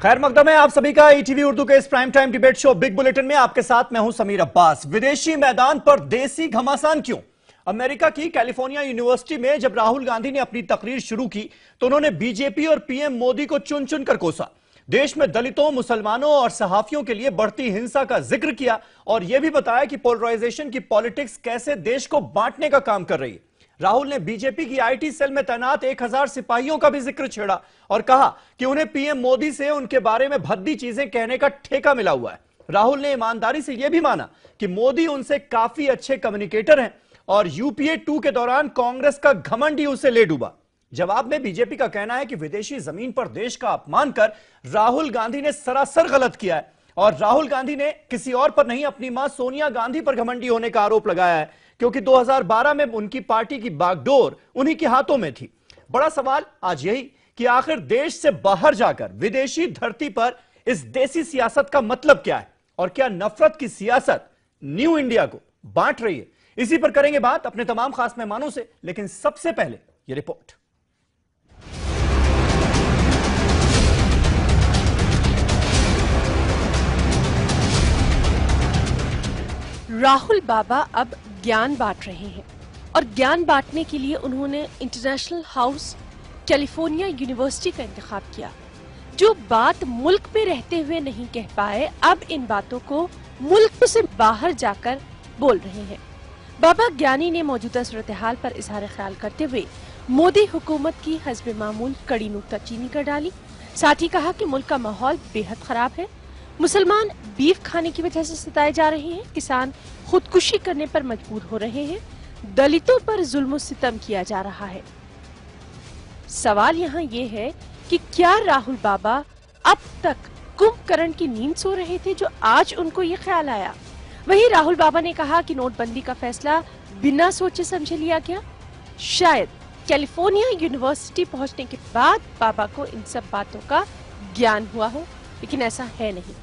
खैर मकदम है आप सभी का ईटीवी उर्दू के इस prime time debate show big bulletin में आपके साथ मैं हूं समीर अब्बास। विदेशी मैदान पर देसी घमासान क्यों? अमेरिका की कैलिफोर्निया यूनिवर्सिटी में जब राहुल गांधी ने अपनी तकरीर शुरू की तो उन्होंने बीजेपी और पीएम मोदी को चुन चुन कर कोसा। देश में दलितों, मुसलमानों और सहाफियों के लिए बढ़ती हिंसा का जिक्र किया और यह भी बताया कि पोलराइजेशन की पॉलिटिक्स कैसे देश को बांटने का काम कर रही है। राहुल ने बीजेपी की आईटी सेल में तैनात 1000 सिपाहियों का भी जिक्र छेड़ा और कहा कि उन्हें पीएम मोदी से उनके बारे में भद्दी चीजें कहने का ठेका मिला हुआ है। राहुल ने ईमानदारी से यह भी माना कि मोदी उनसे काफी अच्छे कम्युनिकेटर हैं और यूपीए 2 के दौरान कांग्रेस का घमंड ही उसे ले डूबा। जवाब में बीजेपी का कहना है कि विदेशी जमीन पर देश का अपमान कर राहुल गांधी ने सरासर गलत किया है और राहुल गांधी ने किसी और पर नहीं, अपनी मां सोनिया गांधी पर घमंडी होने का आरोप लगाया है, क्योंकि 2012 में उनकी पार्टी की बागडोर उन्हीं के हाथों में थी। बड़ा सवाल आज यही कि आखिर देश से बाहर जाकर विदेशी धरती पर इस देसी सियासत का मतलब क्या है और क्या नफरत की सियासत न्यू इंडिया को बांट रही है? इसी पर करेंगे बात अपने तमाम खास मेहमानों से, लेकिन सबसे पहले यह रिपोर्ट। राहुल बाबा अब ज्ञान बांट रहे हैं और ज्ञान बांटने के लिए उन्होंने इंटरनेशनल हाउस कैलिफोर्निया यूनिवर्सिटी का इंतखाब किया। जो बात मुल्क में रहते हुए नहीं कह पाए, अब इन बातों को मुल्क से बाहर जाकर बोल रहे हैं। बाबा ज्ञानी ने मौजूदा सूरत हाल पर इजहार ख्याल करते हुए मोदी हुकूमत की हस्ब मामूल कड़ी नुक्ताचीनी कर डाली। साथ ही कहा कि मुल्क का माहौल बेहद खराब है, मुसलमान बीफ खाने की वजह से सताए जा रहे हैं, किसान खुदकुशी करने पर मजबूर हो रहे हैं, दलितों पर जुल्म सितम किया जा रहा है। सवाल यहाँ ये है कि क्या राहुल बाबा अब तक कुंभकर्ण की नींद सो रहे थे जो आज उनको ये ख्याल आया? वहीं राहुल बाबा ने कहा कि नोटबंदी का फैसला बिना सोचे समझे लिया गया। शायद कैलिफोर्निया यूनिवर्सिटी पहुंचने के बाद बाबा को इन सब बातों का ज्ञान हुआ हो, लेकिन ऐसा है नहीं।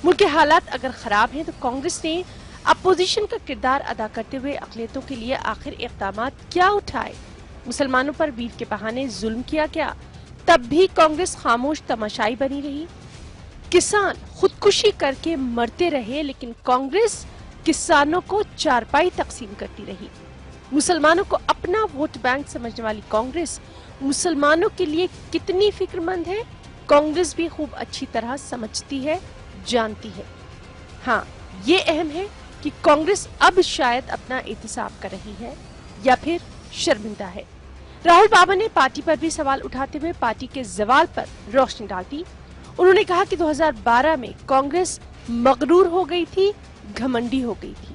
मुल्क के हालात अगर खराब हैं तो कांग्रेस ने अपोजिशन का किरदार अदा करते हुए अक़लियतों के लिए आखिर इक़दाम क्या उठाए? मुसलमानों पर बीफ के बहाने जुल्म किया क्या? तब भी कांग्रेस खामोश तमाशाई बनी रही। किसान खुदकुशी करके मरते रहे, लेकिन कांग्रेस किसानों को चारपाई तकसीम करती रही। मुसलमानों को अपना वोट बैंक समझने वाली कांग्रेस मुसलमानों के लिए कितनी फिक्रमंद है, कांग्रेस भी खूब अच्छी तरह समझती है, जानती है। हाँ, ये अहम है कि कांग्रेस अब शायद अपना एहतिसाब कर रही है या फिर शर्मिंदा है। राहुल बाबा ने पार्टी पर भी सवाल उठाते हुए पार्टी के जवाल पर रोशनी डाली। उन्होंने कहा कि 2012 में कांग्रेस मगरूर हो गई थी, घमंडी हो गई थी,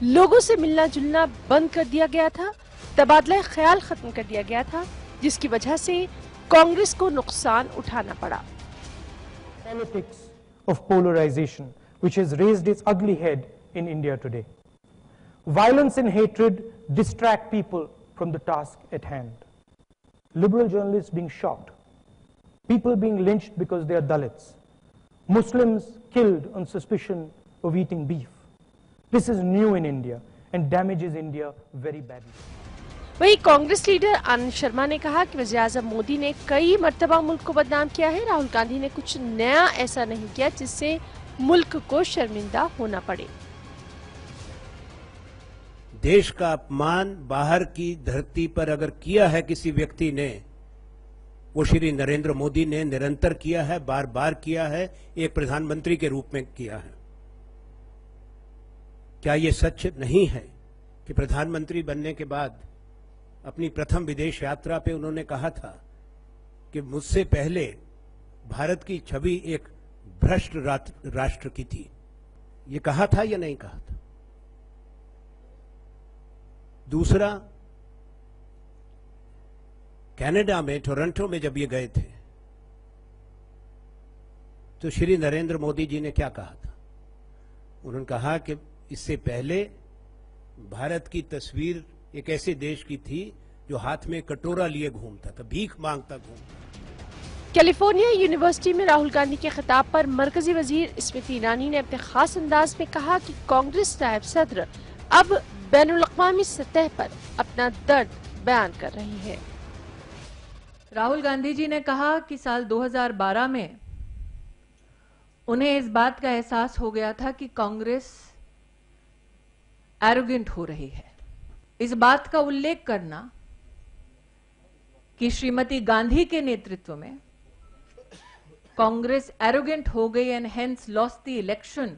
लोगों से मिलना जुलना बंद कर दिया गया था, तबादला ख्याल खत्म कर दिया गया था, जिसकी वजह से कांग्रेस को नुकसान उठाना पड़ा। Politics of polarization, which has raised its ugly head in India today. Violence and hatred distract people from the task at hand. Liberal journalists being shot, people being lynched because they are Dalits, Muslims killed on suspicion of eating beef. This is new in India and damages India very badly. वहीं Congress leader Anand Sharma ने कहा कि वज़ीर-ए-आज़म मोदी ने कई मर्तबा मुल्क को बदनाम किया है, राहुल गांधी ने कुछ नया ऐसा नहीं किया जिससे मुल्क को शर्मिंदा होना पड़े। देश का अपमान बाहर की धरती पर अगर किया है किसी व्यक्ति ने, वो श्री नरेंद्र मोदी ने निरंतर किया है, बार बार किया है, एक प्रधानमंत्री के रूप में किया है। क्या ये सच नहीं है कि प्रधानमंत्री बनने के बाद अपनी प्रथम विदेश यात्रा पे उन्होंने कहा था कि मुझसे पहले भारत की छवि एक भ्रष्ट राष्ट्र की थी? ये कहा था या नहीं कहा था? दूसरा, कनाडा में टोरंटो में जब ये गए थे तो श्री नरेंद्र मोदी जी ने क्या कहा था? उन्होंने कहा कि इससे पहले भारत की तस्वीर एक ऐसे देश की थी जो हाथ में कटोरा लिए घूमता था, भीख मांगता घूमता। कैलिफोर्निया यूनिवर्सिटी में राहुल गांधी के खिताब पर मरकजी वजीर स्मृति ईरानी ने अपने खास अंदाज में कहा कि कांग्रेस नायब सदर अब बैनुल-अक़वामी सतह पर अपना दर्द बयान कर रही है। राहुल गांधी जी ने कहा कि साल 2012 में उन्हें इस बात का एहसास हो गया था कि कांग्रेस एरोगेंट हो रही है। इस बात का उल्लेख करना कि श्रीमती गांधी के नेतृत्व में कांग्रेस एरोगेंट हो गई and hence lost the election,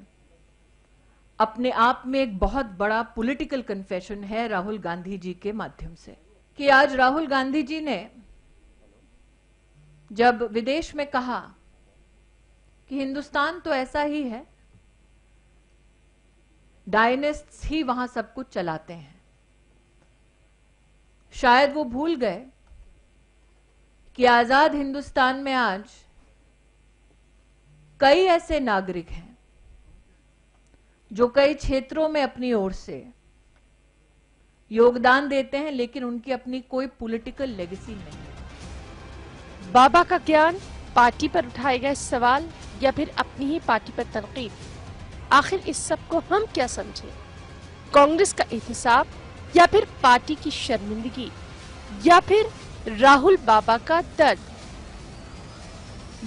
अपने आप में एक बहुत बड़ा पॉलिटिकल कन्फेशन है राहुल गांधी जी के माध्यम से। कि आज राहुल गांधी जी ने जब विदेश में कहा कि हिंदुस्तान तो ऐसा ही है, डायनेस्ट्स ही वहां सब कुछ चलाते हैं, शायद वो भूल गए कि आजाद हिंदुस्तान में आज कई ऐसे नागरिक हैं जो कई क्षेत्रों में अपनी ओर से योगदान देते हैं, लेकिन उनकी अपनी कोई पॉलिटिकल लेगेसी नहीं। बाबा का ज्ञान, पार्टी पर उठाए गए सवाल या फिर अपनी ही पार्टी पर तनकीद, आखिर इस सब को हम क्या समझे? कांग्रेस का एहतिसाब या फिर पार्टी की शर्मिंदगी या फिर राहुल बाबा का दर्द,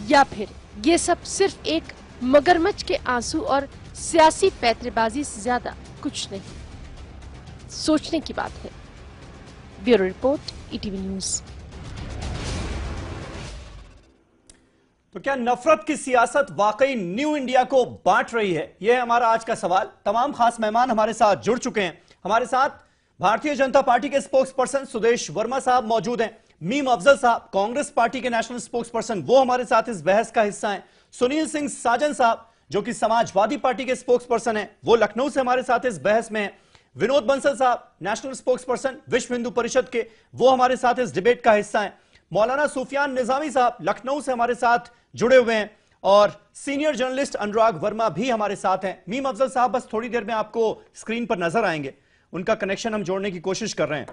या फिर ये सब सिर्फ एक मगरमच्छ के आंसू और सियासी पैतरेबाजी से ज्यादा कुछ नहीं? सोचने की बात है। Bureau report, ETV news. तो क्या नफरत की सियासत वाकई न्यू इंडिया को बांट रही है? यह है हमारा आज का सवाल। तमाम खास मेहमान हमारे साथ जुड़ चुके हैं। हमारे साथ भारतीय जनता पार्टी के स्पोक्स पर्सन सुदेश वर्मा साहब मौजूद हैं। मीम अफजल साहब, कांग्रेस पार्टी के नेशनल स्पोक्स पर्सन, वो हमारे साथ इस बहस का हिस्सा हैं। सुनील सिंह साजन साहब, जो कि समाजवादी पार्टी के स्पोक्स पर्सन हैं, वो लखनऊ से हमारे साथ इस बहस में हैं। विनोद बंसल साहब, नेशनल स्पोक्स पर्सन विश्व हिंदू परिषद के, वो हमारे साथ इस डिबेट का हिस्सा हैं। मौलाना सुफियान निजामी साहब लखनऊ से हमारे साथ जुड़े हुए हैं और सीनियर जर्नलिस्ट अनुराग वर्मा भी हमारे साथ हैं। मीम अफजल साहब बस थोड़ी देर में आपको स्क्रीन पर नजर आएंगे, उनका कनेक्शन हम जोड़ने की कोशिश कर रहे हैं।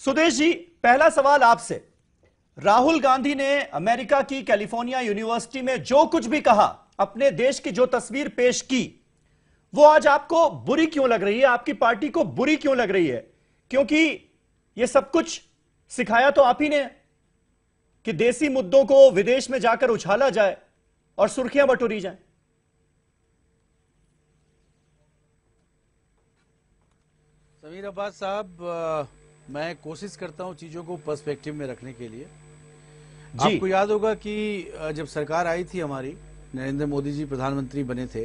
सुदेश जी, पहला सवाल आपसे। राहुल गांधी ने अमेरिका की कैलिफोर्निया यूनिवर्सिटी में जो कुछ भी कहा, अपने देश की जो तस्वीर पेश की, वो आज आपको बुरी क्यों लग रही है? आपकी पार्टी को बुरी क्यों लग रही है? क्योंकि ये सब कुछ सिखाया तो आप ही ने कि देसी मुद्दों को विदेश में जाकर उछाला जाए और सुर्खियां बटोरी जाए। समीर अब्बास साहब, मैं कोशिश करता हूं चीजों को पर्सपेक्टिव में रखने के लिए। आपको याद होगा कि जब सरकार आई थी हमारी, नरेंद्र मोदी जी प्रधानमंत्री बने थे,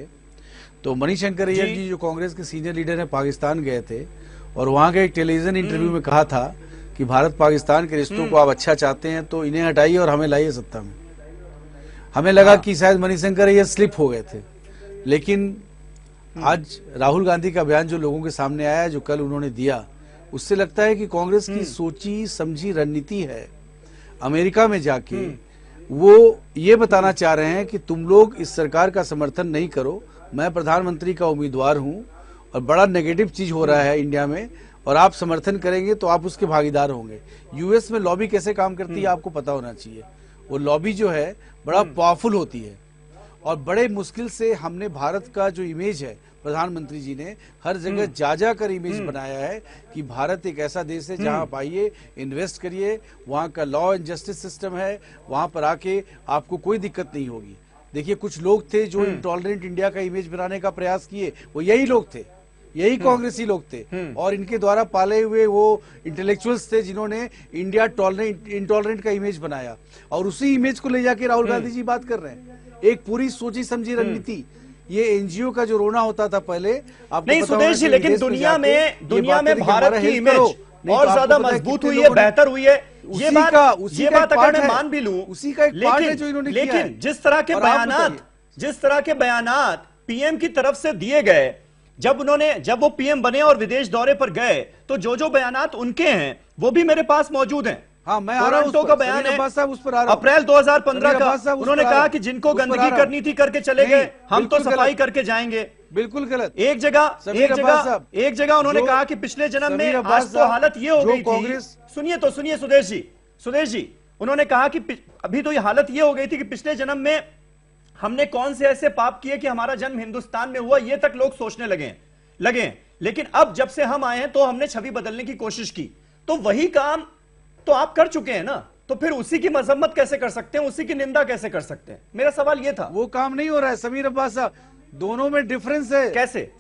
तो मणिशंकर अय्यर जी जो कांग्रेस के सीनियर लीडर हैं पाकिस्तान गए थे और वहां के एक टेलीविजन इंटरव्यू में कहा था कि भारत पाकिस्तान के रिश्तों को आप अच्छा चाहते हैं तो इन्हें हटाइए और हमें लाइए सत्ता में। हमें लगा कि शायद मणिशंकर अय्यर स्लिप हो गए थे, लेकिन आज राहुल गांधी का बयान जो लोगों के सामने आया, जो कल उन्होंने दिया, उससे लगता है कि कांग्रेस की सोची समझी रणनीति है। अमेरिका में जाके वो ये बताना चाह रहे हैं कि तुम लोग इस सरकार का समर्थन नहीं करो, मैं प्रधानमंत्री का उम्मीदवार हूं और बड़ा नेगेटिव चीज हो रहा है इंडिया में, और आप समर्थन करेंगे तो आप उसके भागीदार होंगे। यूएस में लॉबी कैसे काम करती है आपको पता होना चाहिए। वो लॉबी जो है बड़ा पावरफुल होती है और बड़े मुश्किल से हमने भारत का जो इमेज है, प्रधानमंत्री जी ने हर जगह जा कर इमेज बनाया है कि भारत एक ऐसा देश है जहां आप आइए, इन्वेस्ट करिए, वहां का लॉ एंड जस्टिस सिस्टम है, वहां पर आके आपको कोई दिक्कत नहीं होगी। देखिए, कुछ लोग थे जो इंटॉलरेंट इंडिया का इमेज बनाने का प्रयास किए, वो यही लोग थे, यही कांग्रेसी लोग थे और इनके द्वारा पाले हुए वो इंटेलेक्चुअल्स थे जिन्होंने इंडिया इंटॉलरेंट का इमेज बनाया और उसी इमेज को ले जाके राहुल गांधी जी बात कर रहे हैं। एक पूरी सोची समझी रणनीति। ये एनजीओ का जो रोना होता था पहले, आपको नहीं सुदेश जी, लेकिन दुनिया में भारत की इमेज और ज्यादा मजबूत हुई है, बेहतर हुई है। ये बात अगर मैं मान भी लूं, उसी का एक पार्ट है जो इन्होंने किया है। लेकिन जिस तरह के बयानात पीएम की तरफ से दिए गए, जब वो पीएम बने और विदेश दौरे पर गए, तो जो बयानात उनके हैं वो भी मेरे पास मौजूद हैं। हाँ, मैं टोरंटो का बयान है अप्रैल 2015 का। उन्होंने कहा कि जिनको गंदगी करनी थी करके चले गए, हम तो सफाई करके जाएंगे। बिल्कुल गलत। एक जगह उन्होंने कहा कि पिछले जन्म में आज तो हालत ये हो गई थी। सुनिए सुदेश जी, उन्होंने कहा कि अभी तो ये हालत ये हो गई थी कि पिछले जन्म में हमने कौन से ऐसे पाप किए कि हमारा जन्म हिंदुस्तान में हुआ, ये तक लोग सोचने लगे। लेकिन अब जब से हम आए हैं तो हमने छवि बदलने की कोशिश की। तो वही काम तो आप कर चुके हैं ना। तो फिर उसी की मजम्मत कैसे कर सकते हैं, उसी की निंदा कैसे कर सकते हैं? मेरा सवाल ये था। वो काम नहीं हो रहा है समीर अब्बास साहब, दोनों में डिफरेंस है। कैसे?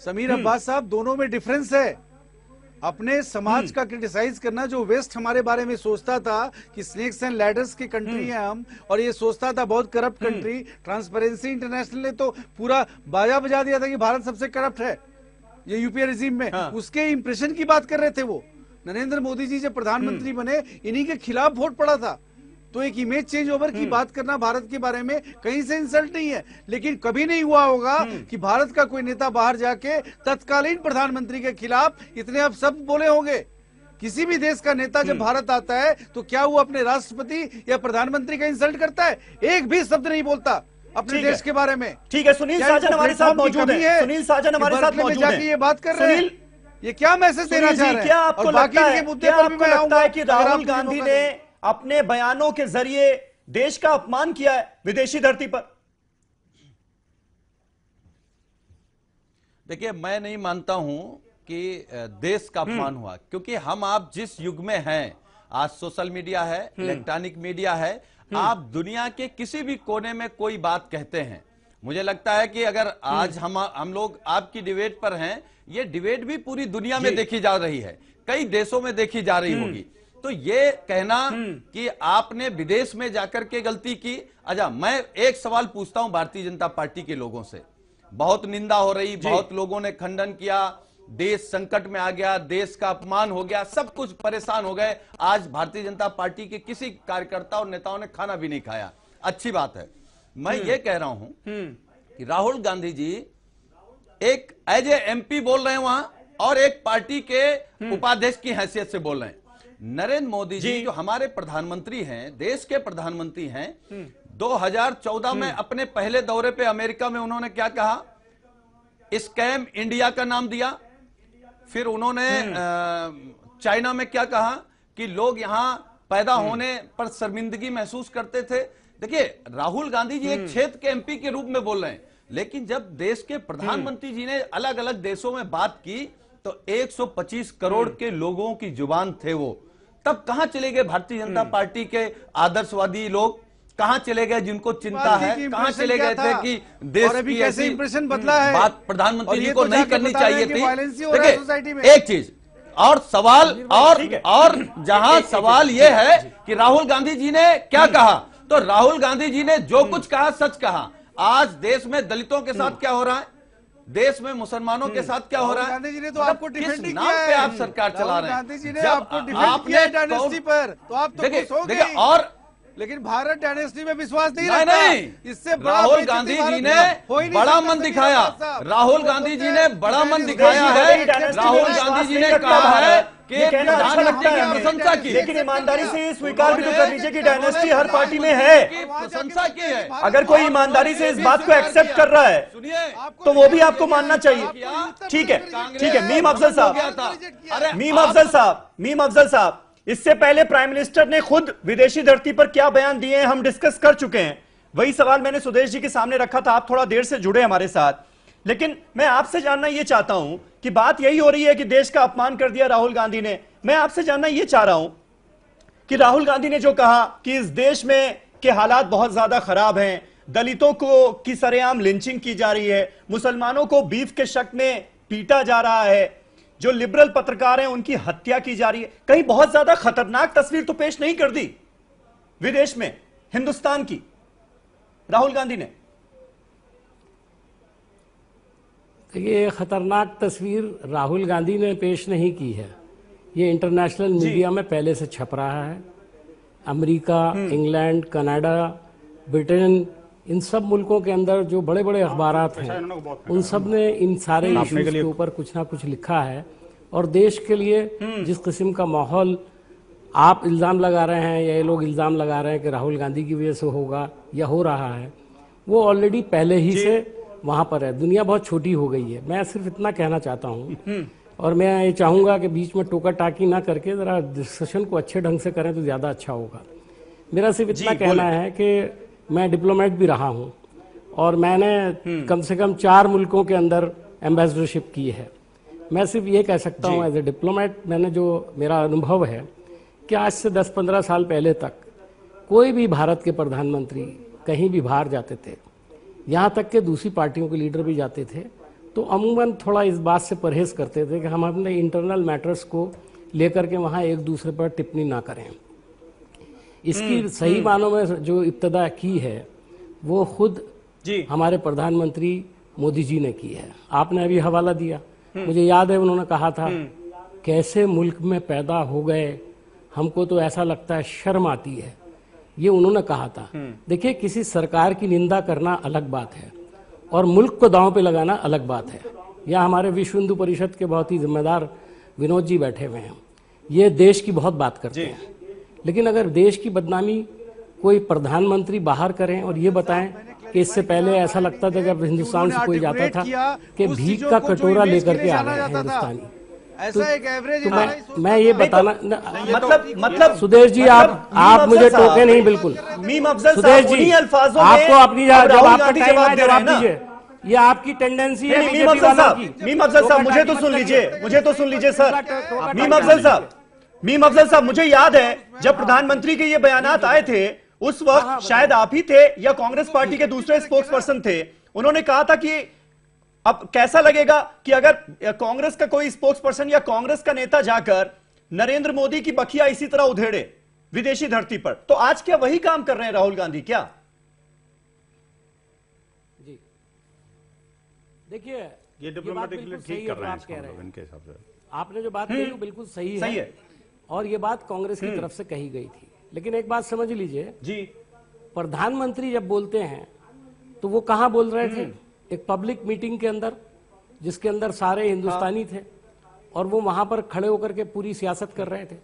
समीर अब्बास साहब, दोनों में डिफरेंस है। अपने समाज का क्रिटिसाइज करना, जो वेस्ट हमारे बारे में सोचता था कि स्नेक्स एंड लैडर्स की कंट्री है हम, और ये सोचता था बहुत करप्ट कंट्री, ट्रांसपेरेंसी इंटरनेशनल ने तो पूरा बाजा बजा दिया था कि भारत सबसे करप्ट है ये यूपीए रिजीम में। उसके इंप्रेशन की बात कर रहे थे वो। नरेंद्र मोदी जी जब प्रधानमंत्री बने, इन्हीं के खिलाफ वोट पड़ा था। तो एक इमेज चेंज ओवर की बात करना भारत के बारे में कहीं से इंसल्ट नहीं है, लेकिन कभी नहीं हुआ होगा कि भारत का कोई नेता बाहर जाके तत्कालीन प्रधानमंत्री के खिलाफ इतने अब शब्द बोले होंगे। किसी भी देश का नेता जब भारत आता है तो क्या वो अपने राष्ट्रपति या प्रधानमंत्री का इंसल्ट करता है? एक भी शब्द नहीं बोलता अपने देश के बारे में। ठीक है, सुनील साजन हमारे साथ मौजूद है। सुनील साजन हमारे साथ मौजूद है। ये बात कर रहे हैं, ये क्या मैसेज देना चाह रहे हैं? क्या आपको लगता है कि राहुल गांधी ने अपने बयानों के जरिए देश का अपमान किया है विदेशी धरती पर? देखिए, मैं नहीं मानता हूं कि देश का अपमान हुआ, क्योंकि हम आप जिस युग में हैं, आज सोशल मीडिया है, इलेक्ट्रॉनिक मीडिया है, आप दुनिया के किसी भी कोने में कोई बात कहते हैं। मुझे लगता है कि अगर आज हम लोग आपकी डिबेट पर हैं, ये डिबेट भी पूरी दुनिया में देखी जा रही है, कई देशों में देखी जा रही होगी। तो ये कहना कि आपने विदेश में जाकर के गलती की। अच्छा, मैं एक सवाल पूछता हूं भारतीय जनता पार्टी के लोगों से। बहुत निंदा हो रही, बहुत लोगों ने खंडन किया, देश संकट में आ गया, देश का अपमान हो गया, सब कुछ परेशान हो गए। आज भारतीय जनता पार्टी के किसी कार्यकर्ता और नेताओं ने खाना भी नहीं खाया। अच्छी बात है। मैं ये कह रहा हूं कि राहुल गांधी जी एक एज ए एमपी बोल रहे हैं वहां, और एक पार्टी के उपाध्यक्ष की हैसियत से बोल रहे हैं। नरेंद्र मोदी जी जो हमारे प्रधानमंत्री हैं, देश के प्रधानमंत्री हैं, 2014 में अपने पहले दौरे पे अमेरिका में उन्होंने क्या कहा? स्कैम इंडिया का नाम दिया। फिर उन्होंने चाइना में क्या कहा कि लोग यहां पैदा होने पर शर्मिंदगी महसूस करते थे। देखिए, राहुल गांधी जी एक क्षेत्र के एमपी के रूप में बोल रहे हैं, लेकिन जब देश के प्रधानमंत्री जी ने अलग अलग देशों में बात की तो 125 करोड़ के लोगों की जुबान थे वो। तब कहां चले गए भारतीय जनता पार्टी के आदर्शवादी लोग? कहां चले गए जिनको चिंता है? कहां चले गए थे कि देश की ऐसी इंप्रेशन बदला है? बात प्रधानमंत्री जी को नहीं करनी चाहिए थी। देखिए, एक चीज और सवाल, और जहां सवाल यह है कि राहुल गांधी जी ने क्या कहा, तो राहुल गांधी जी ने जो कुछ कहा सच कहा। आज देश में दलितों के साथ क्या हो रहा है, देश में मुसलमानों के साथ क्या हो रहा है? गांधी जी ने तो आपको डिफेंड किस किया नाम पे है? आप सरकार चला रहे हैं? गांधी जी ने आपको डिफेंड किया है डायनेस्टी पर, तो आप तो खुश हो गए। और लेकिन भारत डायनेस्टी में विश्वास नहीं नहीं, रखता। नहीं। इससे राहुल गांधी जी ने बड़ा मन दिखाया। राहुल गांधी जी ने बड़ा मन दिखाया है। राहुल गांधी जी ने कहा है कि प्रधानमंत्री की प्रशंसा की, लेकिन ईमानदारी से स्वीकार भी तो कर लीजिए कि डायनेस्टी हर पार्टी में है। प्रशंसा की है। अगर कोई ईमानदारी से इस बात को एक्सेप्ट कर रहा है तो वो भी आपको मानना चाहिए। ठीक है, ठीक है। मीम अफजल साहब, इससे पहले प्राइम मिनिस्टर ने खुद विदेशी धरती पर क्या बयान दिए हैं हम डिस्कस कर चुके हैं। वही सवाल मैंने सुदेश जी के सामने रखा था, आप थोड़ा देर से जुड़े हमारे साथ। लेकिन मैं आपसे जानना यह चाहता हूं कि बात यही हो रही है कि देश का अपमान कर दिया राहुल गांधी ने। मैं आपसे जानना यह चाह रहा हूं कि राहुल गांधी ने जो कहा कि इस देश में के हालात बहुत ज्यादा खराब हैं, दलितों को की सरेआम लिंचिंग की जा रही है, मुसलमानों को बीफ के शक में पीटा जा रहा है, जो लिबरल पत्रकार हैं उनकी हत्या की जा रही है, कहीं बहुत ज्यादा खतरनाक तस्वीर तो पेश नहीं कर दी विदेश में हिंदुस्तान की राहुल गांधी ने? ये खतरनाक तस्वीर राहुल गांधी ने पेश नहीं की है, ये इंटरनेशनल मीडिया में पहले से छप रहा है। अमेरिका, इंग्लैंड, कनाडा, ब्रिटेन, इन सब मुल्कों के अंदर जो बड़े बड़े अखबारात हैं उन सब ने इन सारे इश्यूज के ऊपर कुछ ना कुछ लिखा है। और देश के लिए जिस किस्म का माहौल आप इल्ज़ाम लगा रहे हैं या ये लोग इल्ज़ाम लगा रहे हैं कि राहुल गांधी की वजह से होगा या हो रहा है, वो ऑलरेडी पहले ही से वहाँ पर है। दुनिया बहुत छोटी हो गई है। मैं सिर्फ इतना कहना चाहता हूँ, और मैं ये चाहूँगा कि बीच में टोका टाकी ना करके ज़रा डिस्कशन को अच्छे ढंग से करें तो ज़्यादा अच्छा होगा। मेरा सिर्फ इतना कहना है कि मैं डिप्लोमेट भी रहा हूँ और मैंने कम से कम 4 मुल्कों के अंदर एम्बेसडरशिप की है। मैं सिर्फ ये कह सकता हूँ एज ए डिप्लोमेट, मैंने जो मेरा अनुभव है कि आज से 10-15 साल पहले तक कोई भी भारत के प्रधानमंत्री कहीं भी बाहर जाते थे, यहाँ तक कि दूसरी पार्टियों के लीडर भी जाते थे, तो अमूमन थोड़ा इस बात से परहेज करते थे कि हम अपने इंटरनल मैटर्स को लेकर के वहाँ एक दूसरे पर टिप्पणी ना करें। इसकी सही मानों में जो इब्तदा की है वो खुद हमारे प्रधानमंत्री मोदी जी ने की है। आपने अभी हवाला दिया, मुझे याद है उन्होंने कहा था कैसे मुल्क में पैदा हो गए, हमको तो ऐसा लगता है शर्म आती है, ये उन्होंने कहा था। देखिए, किसी सरकार की निंदा करना अलग बात है और मुल्क को दांव पे लगाना अलग बात है। यहाँ हमारे विश्व हिंदू परिषद के बहुत ही जिम्मेदार विनोद जी बैठे हुए हैं, ये देश की बहुत बात करते हैं, लेकिन अगर देश की बदनामी कोई प्रधानमंत्री बाहर करें और ये बताएं कि इससे पहले ऐसा लगता था जब हिंदुस्तान से कोई जाता था कि भीख का कटोरा लेकर के आ रहे हैं हिंदुस्तानी, ऐसा एक एवरेज तो मैं ये बताना मतलब सुदेश जी आप मुझे टोके नहीं बिल्कुल। सुदेश जी आपको अपनी जब आपका टाइम है जवाब दीजिए, ये आपकी टेंडेंसी है। मीम अफजल साहब मुझे तो सुन लीजिए सर। मीम अफजल साहब मुझे याद है जब प्रधानमंत्री के ये बयानात आए थे उस वक्त शायद आप ही थे या कांग्रेस पार्टी के दूसरे स्पोक्स पर्सन थे, उन्होंने कहा था कि अब कैसा लगेगा कि अगर कांग्रेस का कोई स्पोक्स पर्सन या कांग्रेस का नेता जाकर नरेंद्र मोदी की बखिया इसी तरह उधेड़े विदेशी धरती पर, तो आज क्या वही काम कर रहे हैं राहुल गांधी क्या? जी देखिए, ये डिप्लोमेटिकली ठीक कर रहे हैं इनके हिसाब से। आपने जो बात कही वो बिल्कुल सही है और ये बात कांग्रेस की तरफ से कही गई थी, लेकिन एक बात समझ लीजिए जी, प्रधानमंत्री जब बोलते हैं तो वो कहां बोल रहे थे? एक पब्लिक मीटिंग के अंदर जिसके अंदर सारे हिंदुस्तानी थे और वो वहां पर खड़े होकर के पूरी सियासत कर रहे थे।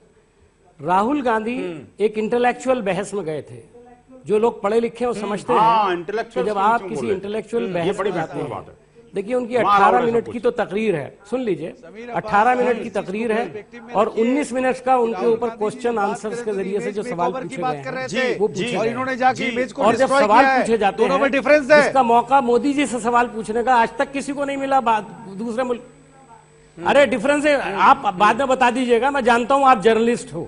राहुल गांधी एक इंटेलेक्चुअल बहस में गए थे। जो लोग पढ़े लिखे वो समझते हैं कि जब आप किसी इंटेलेक्चुअल बहस में जाते हैं, देखिए उनकी 18 मिनट की तो तकरीर है, सुन लीजिए 18 मिनट की तकरीर है और 19 मिनट का उनके ऊपर क्वेश्चन आंसर्स के जरिए से जो सवाल पूछे गए हैं वो पूछे और इन्होंने जाके इमेज को और जब सवाल पूछे जाते हैं इसका मौका मोदी जी से सवाल पूछने का आज तक किसी को नहीं मिला दूसरे मुल्क। अरे डिफरेंस है, आप बाद में बता दीजिएगा, मैं जानता हूं आप जर्नलिस्ट हो,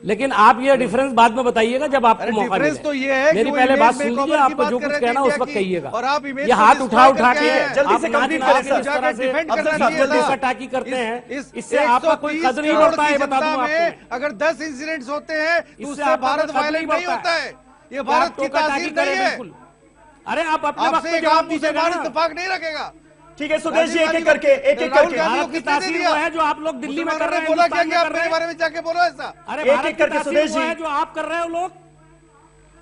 लेकिन आप ये डिफरेंस बाद में बताइएगा जब आपको मौका मिले। तो ये है मेरी पहले बात सुन लीजिए, आपको जो कुछ कहना उस वक्त कहिएगा। ये हाथ उठा के जल्दी से कंप्लीट करें सर। टाकी करते हैं, इससे आपका कोई कदर नहीं बढ़ता है। बता दूं आपको, अगर 10 इंसिडेंट्स होते हैं तो उससे भारत वायलेंट नहीं होता है, ये भारत की तासीर नहीं है। अरे आप अपने वक्त पे जवाब दीजिएगा, इत्तेफाक नहीं रखेगा। ठीक है सुदेश जी, एक एक करके भारत की तासीर वो है जो आप लोग दिल्ली में कर रहे हैं, बोला क्या अपने बारे में जाके बोलो ऐसा। अरे एक एक करके सुदेश जी, जो आप कर रहे हो लोग,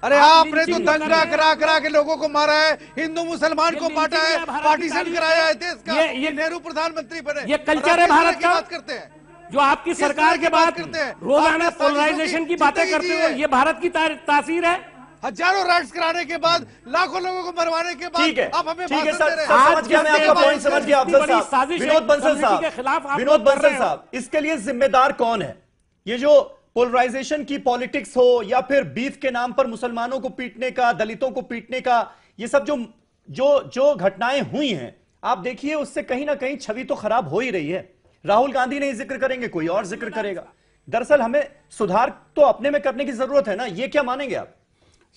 अरे आपने तो दंगा करा के लोगों को मारा है, हिंदू मुसलमान को बांटा है, पार्टीशन कराया है देश का। ये नेहरू प्रधानमंत्री बने, ये कल्चर है भारत का। बात करते हैं जो आपकी सरकार के बाद रोजाना पोलराइजेशन की बातें करते हो, ये भारत की तासीर है। हजारों राइट्स कराने के बाद, लाखों लोगों को मरवाने के बाद आप हमें ठीक है सर, समझ गया मैं आपका पॉइंट, समझ गया अफजल साहब। विनोद बंसल साहब, इसके लिए जिम्मेदार कौन है? ये जो पोलराइजेशन की पॉलिटिक्स हो या फिर बीफ के नाम पर मुसलमानों को पीटने का, दलितों को पीटने का, ये सब जो घटनाएं हुई हैं, आप देखिए उससे कहीं ना कहीं छवि तो खराब हो ही रही है। राहुल गांधी नहीं जिक्र करेंगे, कोई और जिक्र करेगा। दरअसल हमें सुधार तो अपने में करने की जरूरत है ना, ये क्या मानेंगे आप?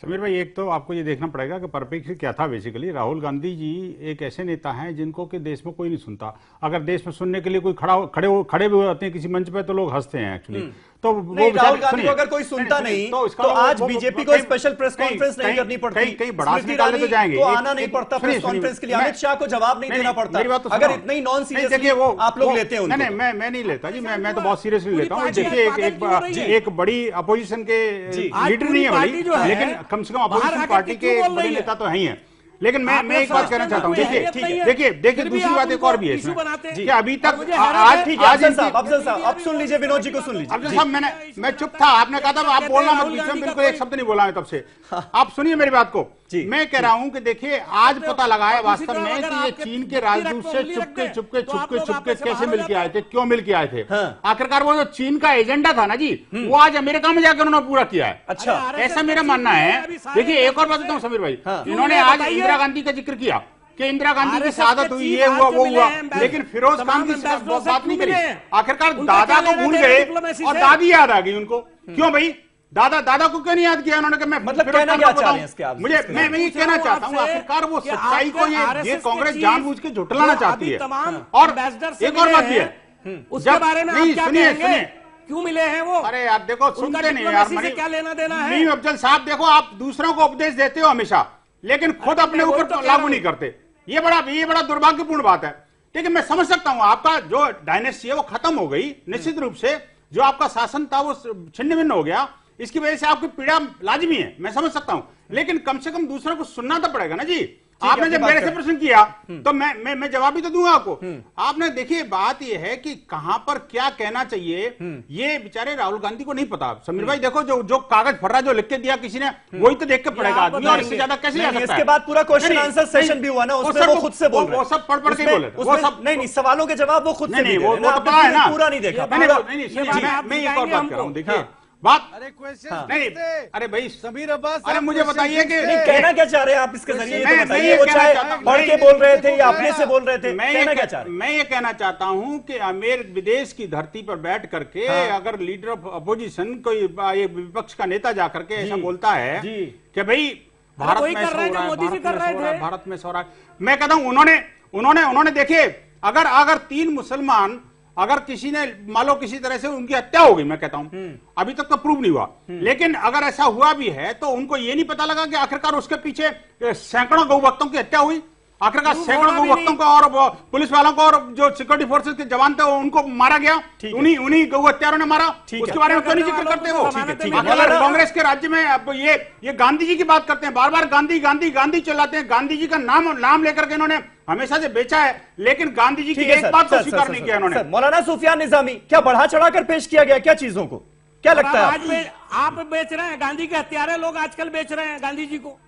समीर भाई, एक तो आपको ये देखना पड़ेगा कि परिप्रेक्ष्य क्या था। बेसिकली राहुल गांधी जी एक ऐसे नेता हैं जिनको कि देश में कोई नहीं सुनता। अगर देश में सुनने के लिए कोई खड़े भी होते हैं किसी मंच पे तो लोग हंसते हैं एक्चुअली। तो वो राहुल गांधी को अगर कोई सुनता नहीं तो आज बीजेपी को स्पेशल प्रेस कॉन्फ्रेंस नहीं करनी पड़ती, कहीं बढ़ास निकालने तो जाएंगे, तो आना नहीं पड़ता प्रेस कॉन्फ्रेंस के लिए, अमित शाह को जवाब नहीं देना पड़ता। अगर इतना ही नॉन सीरियसली आप लोग लेते हैं? नहीं, मैं नहीं लेता जी, मैं तो बहुत सीरियसली लेता हूँ। देखिए एक बड़ी अपोजिशन के लीडर नहीं है भाई, लेकिन कम से कम अपोजिशन पार्टी के बड़े नेता तो हैं। लेकिन मैं एक बात कहना चाहता हूँ, देखिए दूसरी बात एक और भी है इसमें कि अभी तक अफजल साहब अब सुन लीजिए, विनोद जी को सुन लीजिए। अफजल साहब, मैं चुप था, आपने कहा था आप बोलना मत, बीच में बिल्कुल एक शब्द नहीं बोला है तब से। आप सुनिए मेरी बात को। मैं कह रहा हूं कि देखिए आज पता लगा है वास्तव में कि ये चीन के राजदूत से चुपके कैसे मिल के आए थे, क्यों मिल के आए थे। आखिरकार वो जो चीन का एजेंडा था ना जी, वो आज अमेरिका में जाकर उन्होंने पूरा किया है। अच्छा, ऐसा मेरा मानना है। देखिए एक और बात बताऊं समीर भाई, इन्होंने आज इंदिरा गांधी का जिक्र किया, कि इंदिरा गांधी की शहादत हुई, ये हुआ वो हुआ, लेकिन फिरोज खान की बात नहीं करी। आखिरकार दादा को भूल गए और दादी याद आ गई उनको। क्यों भाई, दादा को क्यों नहीं याद किया उन्होंने? मैं मतलब कहना क्या चाह रहे हैं इसके आप? मैं ये कहना चाहता हूँ, आखिरकार वो सच्चाई को ये कांग्रेस जानबूझ के झुठलाना चाहती है। और एक और बात भी है, उसके बारे में आप क्या कहेंगे? क्यों मिले हैं वो? अरे यार देखो, सुनते नहीं यार, से क्या लेना देना है? मीम अफजल साहब, देखो आप दूसरों को उपदेश देते हो हमेशा, लेकिन खुद अपने ऊपर लागू नहीं करते। ये बड़ा दुर्भाग्यपूर्ण बात है। लेकिन मैं समझ सकता हूं आपका जो डायनेस्टी है वो खत्म हो गई, निश्चित रूप से जो आपका शासन था वो छिन्न भिन्न हो गया, इसकी वजह से आपकी पीड़ा लाजमी है, मैं समझ सकता हूं। लेकिन कम से कम दूसरों को सुनना तो पड़ेगा ना जी। आपने जब मेरे से प्रश्न किया तो मैं जवाब भी तो दूंगा आपको। आपने देखिए, बात यह है कि कहां पर क्या कहना चाहिए, ये बेचारे राहुल गांधी को नहीं पता। समीर भाई देखो, जो कागज फट रहा, जो लिख के दिया किसी ने, वही तो देख के पड़ेगा आदमी, और इससे ज्यादा कैसे जा सकता है? इसके बाद पूरा क्वेश्चन आंसर सेशन भी हुआ ना, उसमें वो खुद से बोल रहे हैं, वो सब पढ़ के बोले, वो सब नहीं सवालों के जवाब वो खुद से नहीं, वो तो पता है ना, पूरा नहीं देखा। मैं एक और बात कर रहा हूँ, देखिए बात, अरे क्वेश्चन नहीं, अरे भाई समीर अब्बास, अरे मुझे बताइए कि कहना क्या चाह रहे हैं आप इसके जरिए, ये तो बताइए। वो चाहे पढ़ के बोल रहे थे या अपने से बोल रहे थे, कहना क्या चाह रहे हैं? मैं ये कहना चाहता हूं कि अमेर विदेश की धरती पर बैठ करके अगर लीडर ऑफ अपोजिशन कोई विपक्ष का नेता जाकर के ऐसा बोलता है कि भाई भारत में सो रहा है, भारत में सो रहा है, मैं कहता हूं उन्होंने देखिए, अगर 3 मुसलमान, अगर किसी ने मान लो किसी तरह से उनकी हत्या हो गई, मैं कहता हूं अभी तक तो प्रूव नहीं हुआ, लेकिन अगर ऐसा हुआ भी है तो उनको ये नहीं पता लगा कि आखिरकार उसके पीछे सैकड़ों गौ भक्तों की हत्या हुई, आखिरकार सैकड़ों गौ भक्तों को और पुलिस वालों को और जो सिक्योरिटी फोर्सेस के जवान थे उनको मारा गया, उन्हीं गौ हत्यारों ने मारा। उसके बारे में क्यों नहीं जिक्र करते वो? कांग्रेस के राज्य में अब ये गांधी जी की बात करते हैं, बार बार गांधी चिल्लाते हैं, गांधी जी का नाम लेकर के इन्होंने हमेशा से बेचा है, लेकिन गांधी जी की एक बात को स्वीकार नहीं किया इन्होंने। मौलाना सुफियान निजामी, क्या बढ़ा चढ़ाकर पेश किया गया क्या चीजों को, क्या लगता है? आज आप बेच रहे हैं, गांधी के हत्यारे लोग आजकल बेच रहे हैं गांधी जी को।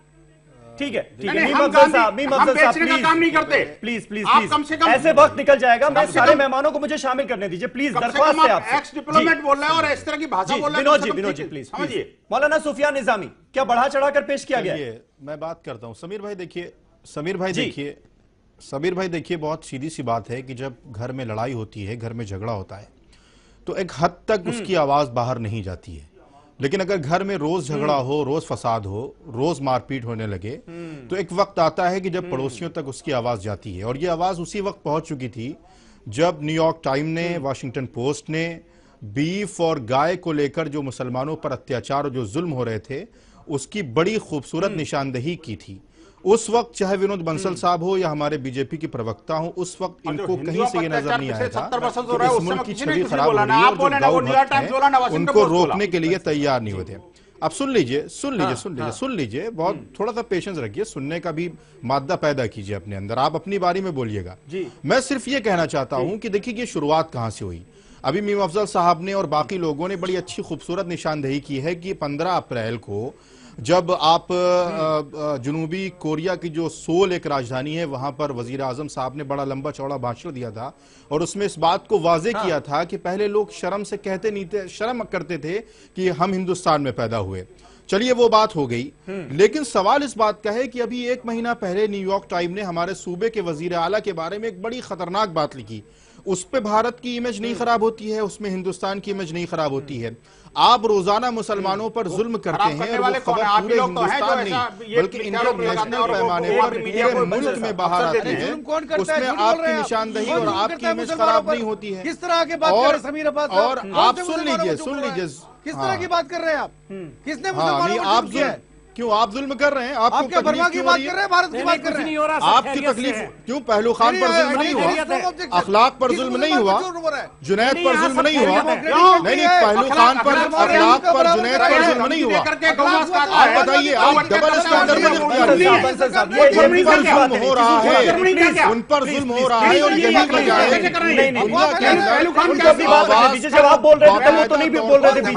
ठीक है, हम बेचने का काम नहीं करते, प्लीज कम से कम ऐसे वक्त निकल जाएगा। मैं सारे मेहमानों को मुझे शामिल करने दीजिए प्लीज, दरख्वास्त है आपसे। एक्स डिप्लोमेट बोल रहा है और इस तरह की भाषा बोल रहा है। विनोद जी प्लीज समझिए। मौलाना सुफियान निजामी, क्या बढ़ा चढ़ाकर पेश किया गया? मैं बात करता हूं समीर भाई, देखिए बहुत सीधी सी बात है कि जब घर में लड़ाई होती है, घर में झगड़ा होता है, तो एक हद तक उसकी आवाज बाहर नहीं जाती है। लेकिन अगर घर में रोज झगड़ा हो, रोज फसाद हो, रोज मारपीट होने लगे, तो एक वक्त आता है कि जब पड़ोसियों तक उसकी आवाज जाती है। और ये आवाज उसी वक्त पहुंच चुकी थी जब न्यूयॉर्क टाइम ने, वाशिंगटन पोस्ट ने बीफ और गाय को लेकर जो मुसलमानों पर अत्याचार और जो जुल्म हो रहे थे उसकी बड़ी खूबसूरत निशानदेही की थी। उस वक्त चाहे विनोद बंसल साहब हो या हमारे बीजेपी के प्रवक्ता हो, उस वक्त इनको कहीं से ये नजर नहीं आया था कि इस मुल्क की छवि खराब हो रही है और जो गौ भक्त हैं उनको रोकने के लिए तैयार नहीं हुए थे। अब सुन लीजिए, बहुत थोड़ा सा पेशेंस रखिए, सुनने का भी मादा पैदा कीजिए अपने अंदर, आप अपनी बारी में बोलिएगा। मैं सिर्फ ये कहना चाहता हूं कि देखिए ये शुरुआत कहां से हुई। अभी मीम अफजल साहब ने और बाकी लोगों ने बड़ी अच्छी खूबसूरत निशानदेही की है कि 15 अप्रैल को जब आप जनूबी कोरिया की जो सोल एक राजधानी है वहां पर वजीर आजम साहब ने बड़ा लंबा चौड़ा भाषण दिया था और उसमें इस बात को वाजे किया था कि पहले लोग शर्म से कहते नहीं थे, शर्म करते थे कि हम हिंदुस्तान में पैदा हुए। चलिए वो बात हो गई, लेकिन सवाल इस बात का है कि अभी 1 महीना पहले न्यूयॉर्क टाइम ने हमारे सूबे के वजीर आला के बारे में एक बड़ी खतरनाक बात लिखी। उस पे भारत की इमेज नहीं खराब होती है, उसमें हिंदुस्तान की इमेज नहीं खराब होती है। आप रोजाना मुसलमानों पर जुल्म करते हैं और वो खबर पूरे हिंदुस्तान नहीं बल्कि इंटरनेशनल पैमाने पर पूरे मुल्क में बाहर आती है, उसमें आपकी निशानदेही और आपकी इमेज खराब नहीं होती है। किस तरह की बात कर रहे हैं समीर अब्बास? और आप सुन लीजिए किस तरह की बात कर रहे हैं आप? किसने मुसलमानों को जुल्म किया है? क्यों आप जुल्म कर रहे हैं? आपको क्या बर्मा की बात कर रहे हैं, भारत की बात कर रहे हैं? आपकी तकलीफ क्यों? पहलू खान पर जुल्म नहीं हुआ, अखलाक पर जुल्म नहीं हुआ, जुनैद पर जुल्म नहीं हुआ, नहीं पहलू खान पर अखलाक पर जुनैद पर जुल्म नहीं हुआ। आप बताइए, आप डबल स्टैंडर्ड में जुल्म हो रहा है, उन पर जुल्म हो रहा है और यही वजह है जब आप बोल रहे थे वो तो नहीं भी बोल रहे थे,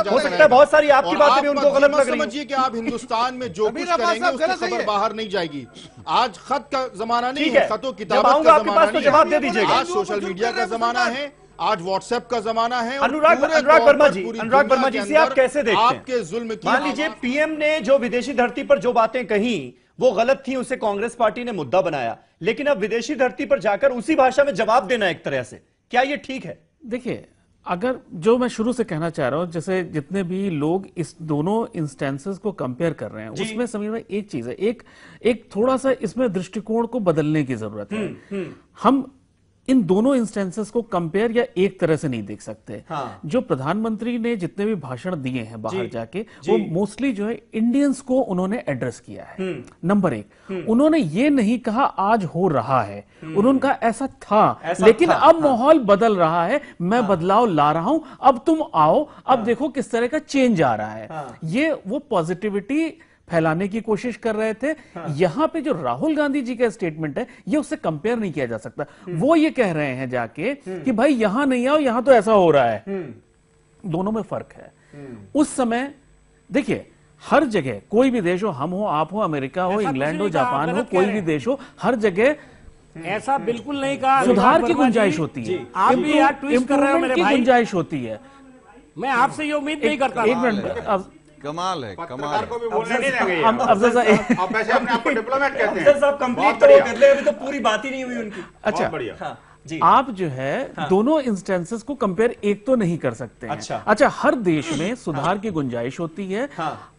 हो सकता है बहुत सारी आपकी बातें भी उनको गलत लग रही है। कि आप हिंदुस्तान में जो कुछ करेंगे उसकी खबर बाहर नहीं जाएगी। आज खत का जमाना नहीं है, खतों किताबत का जमाना नहीं है, जवाब दे दीजिएगा। आज सोशल मीडिया का जमाना है, आज व्हाट्सएप का जमाना है। अनुराग वर्मा जी से आप कैसे देखते हैं आपके जुल्म की? मान लीजिए पीएम ने जो विदेशी धरती पर जो बातें कही वो गलत थी, उसे कांग्रेस पार्टी ने मुद्दा बनाया, लेकिन अब विदेशी धरती पर जाकर उसी भाषा में जवाब देना एक तरह से, क्या ये ठीक है? देखिए, अगर जो मैं शुरू से कहना चाह रहा हूं, जैसे जितने भी लोग इस दोनों इंस्टेंसेस को कंपेयर कर रहे हैं, उसमें समीर भाई एक चीज है, एक थोड़ा सा इसमें दृष्टिकोण को बदलने की जरूरत है। हम इन दोनों इंस्टेंसेस को कंपेयर या एक तरह से नहीं देख सकते। हाँ। जो प्रधानमंत्री ने जितने भी भाषण दिए हैं बाहर जाके, वो मोस्टली जो है इंडियंस को उन्होंने एड्रेस किया है। नंबर एक, उन्होंने ये नहीं कहा आज हो रहा है, उन्होंने कहा ऐसा था, लेकिन अब माहौल बदल रहा है, मैं बदलाव ला रहा हूं, अब तुम आओ, अब देखो किस तरह का चेंज आ रहा है। ये वो पॉजिटिविटी फैलाने की कोशिश कर रहे थे। यहां पे जो राहुल गांधी जी का स्टेटमेंट है, ये उससे कंपेयर नहीं किया जा सकता। वो ये कह रहे हैं जाके कि भाई यहां नहीं आओ, यहां तो ऐसा हो रहा है। दोनों में फर्क है। उस समय देखिए, हर जगह कोई भी देश हो, हम हो, आप हो, अमेरिका हो, इंग्लैंड हो, जापान हो, कोई भी देश हो, हर जगह ऐसा बिल्कुल नहीं कहा। सुधार की गुंजाइश होती है, आप भी यार ट्वीट कर रहे हो मेरे भाई, गुंजाइश होती है। मैं आपसे ये उम्मीद नहीं करता। एक मिनट, कमाल है, कमाल है। को भी बोलने नहीं देंगे। अफजल साहब, आप वैसे अपने आप को डिप्लोमेट कहते हैं। अफजल साहब कंप्लीट तो कर ले, अभी तो पूरी बात ही नहीं हुई उनकी। अच्छा, बढ़िया। हाँ, जी। आप जो है दोनों इंस्टेंसेस को कंपेयर एक तो नहीं कर सकते हैं। अच्छा, हर देश में सुधार की गुंजाइश होती है।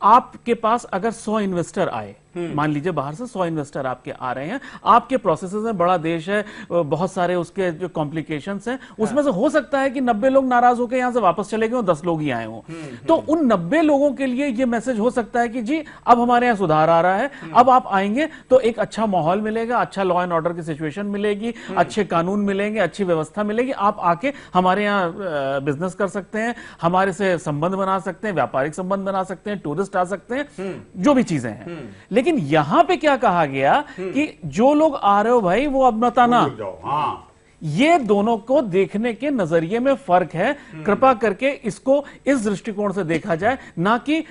आपके पास अगर 100 इन्वेस्टर आए, मान लीजिए बाहर से 100 इन्वेस्टर आपके आ रहे हैं, आपके प्रोसेसेस में बड़ा देश है, बहुत सारे उसके जो कॉम्प्लिकेशंस हैं, उसमें से हो सकता है कि 90 लोग नाराज होकर यहां से वापस चले गए और 10 लोग ही आए हों। तो उन 90 लोगों के लिए यह मैसेज हो सकता है कि जी अब हमारे यहां सुधार आ रहा है, अब आप आएंगे तो एक अच्छा माहौल मिलेगा, अच्छा लॉ एंड ऑर्डर की सिचुएशन मिलेगी, अच्छे कानून मिलेंगे, अच्छी व्यवस्था मिलेगी, आप आके हमारे यहाँ बिजनेस कर सकते हैं, हमारे से संबंध बना सकते हैं, व्यापारिक संबंध बना सकते हैं, टूरिस्ट आ सकते हैं, जो भी चीजें हैं। लेकिन यहां पे क्या कहा गया कि जो लोग आ रहे हो भाई वो अब मत आना। ये दोनों को देखने के नजरिए में फर्क है। कृपा करके इसको इस दृष्टिकोण से देखा जाए, ना कि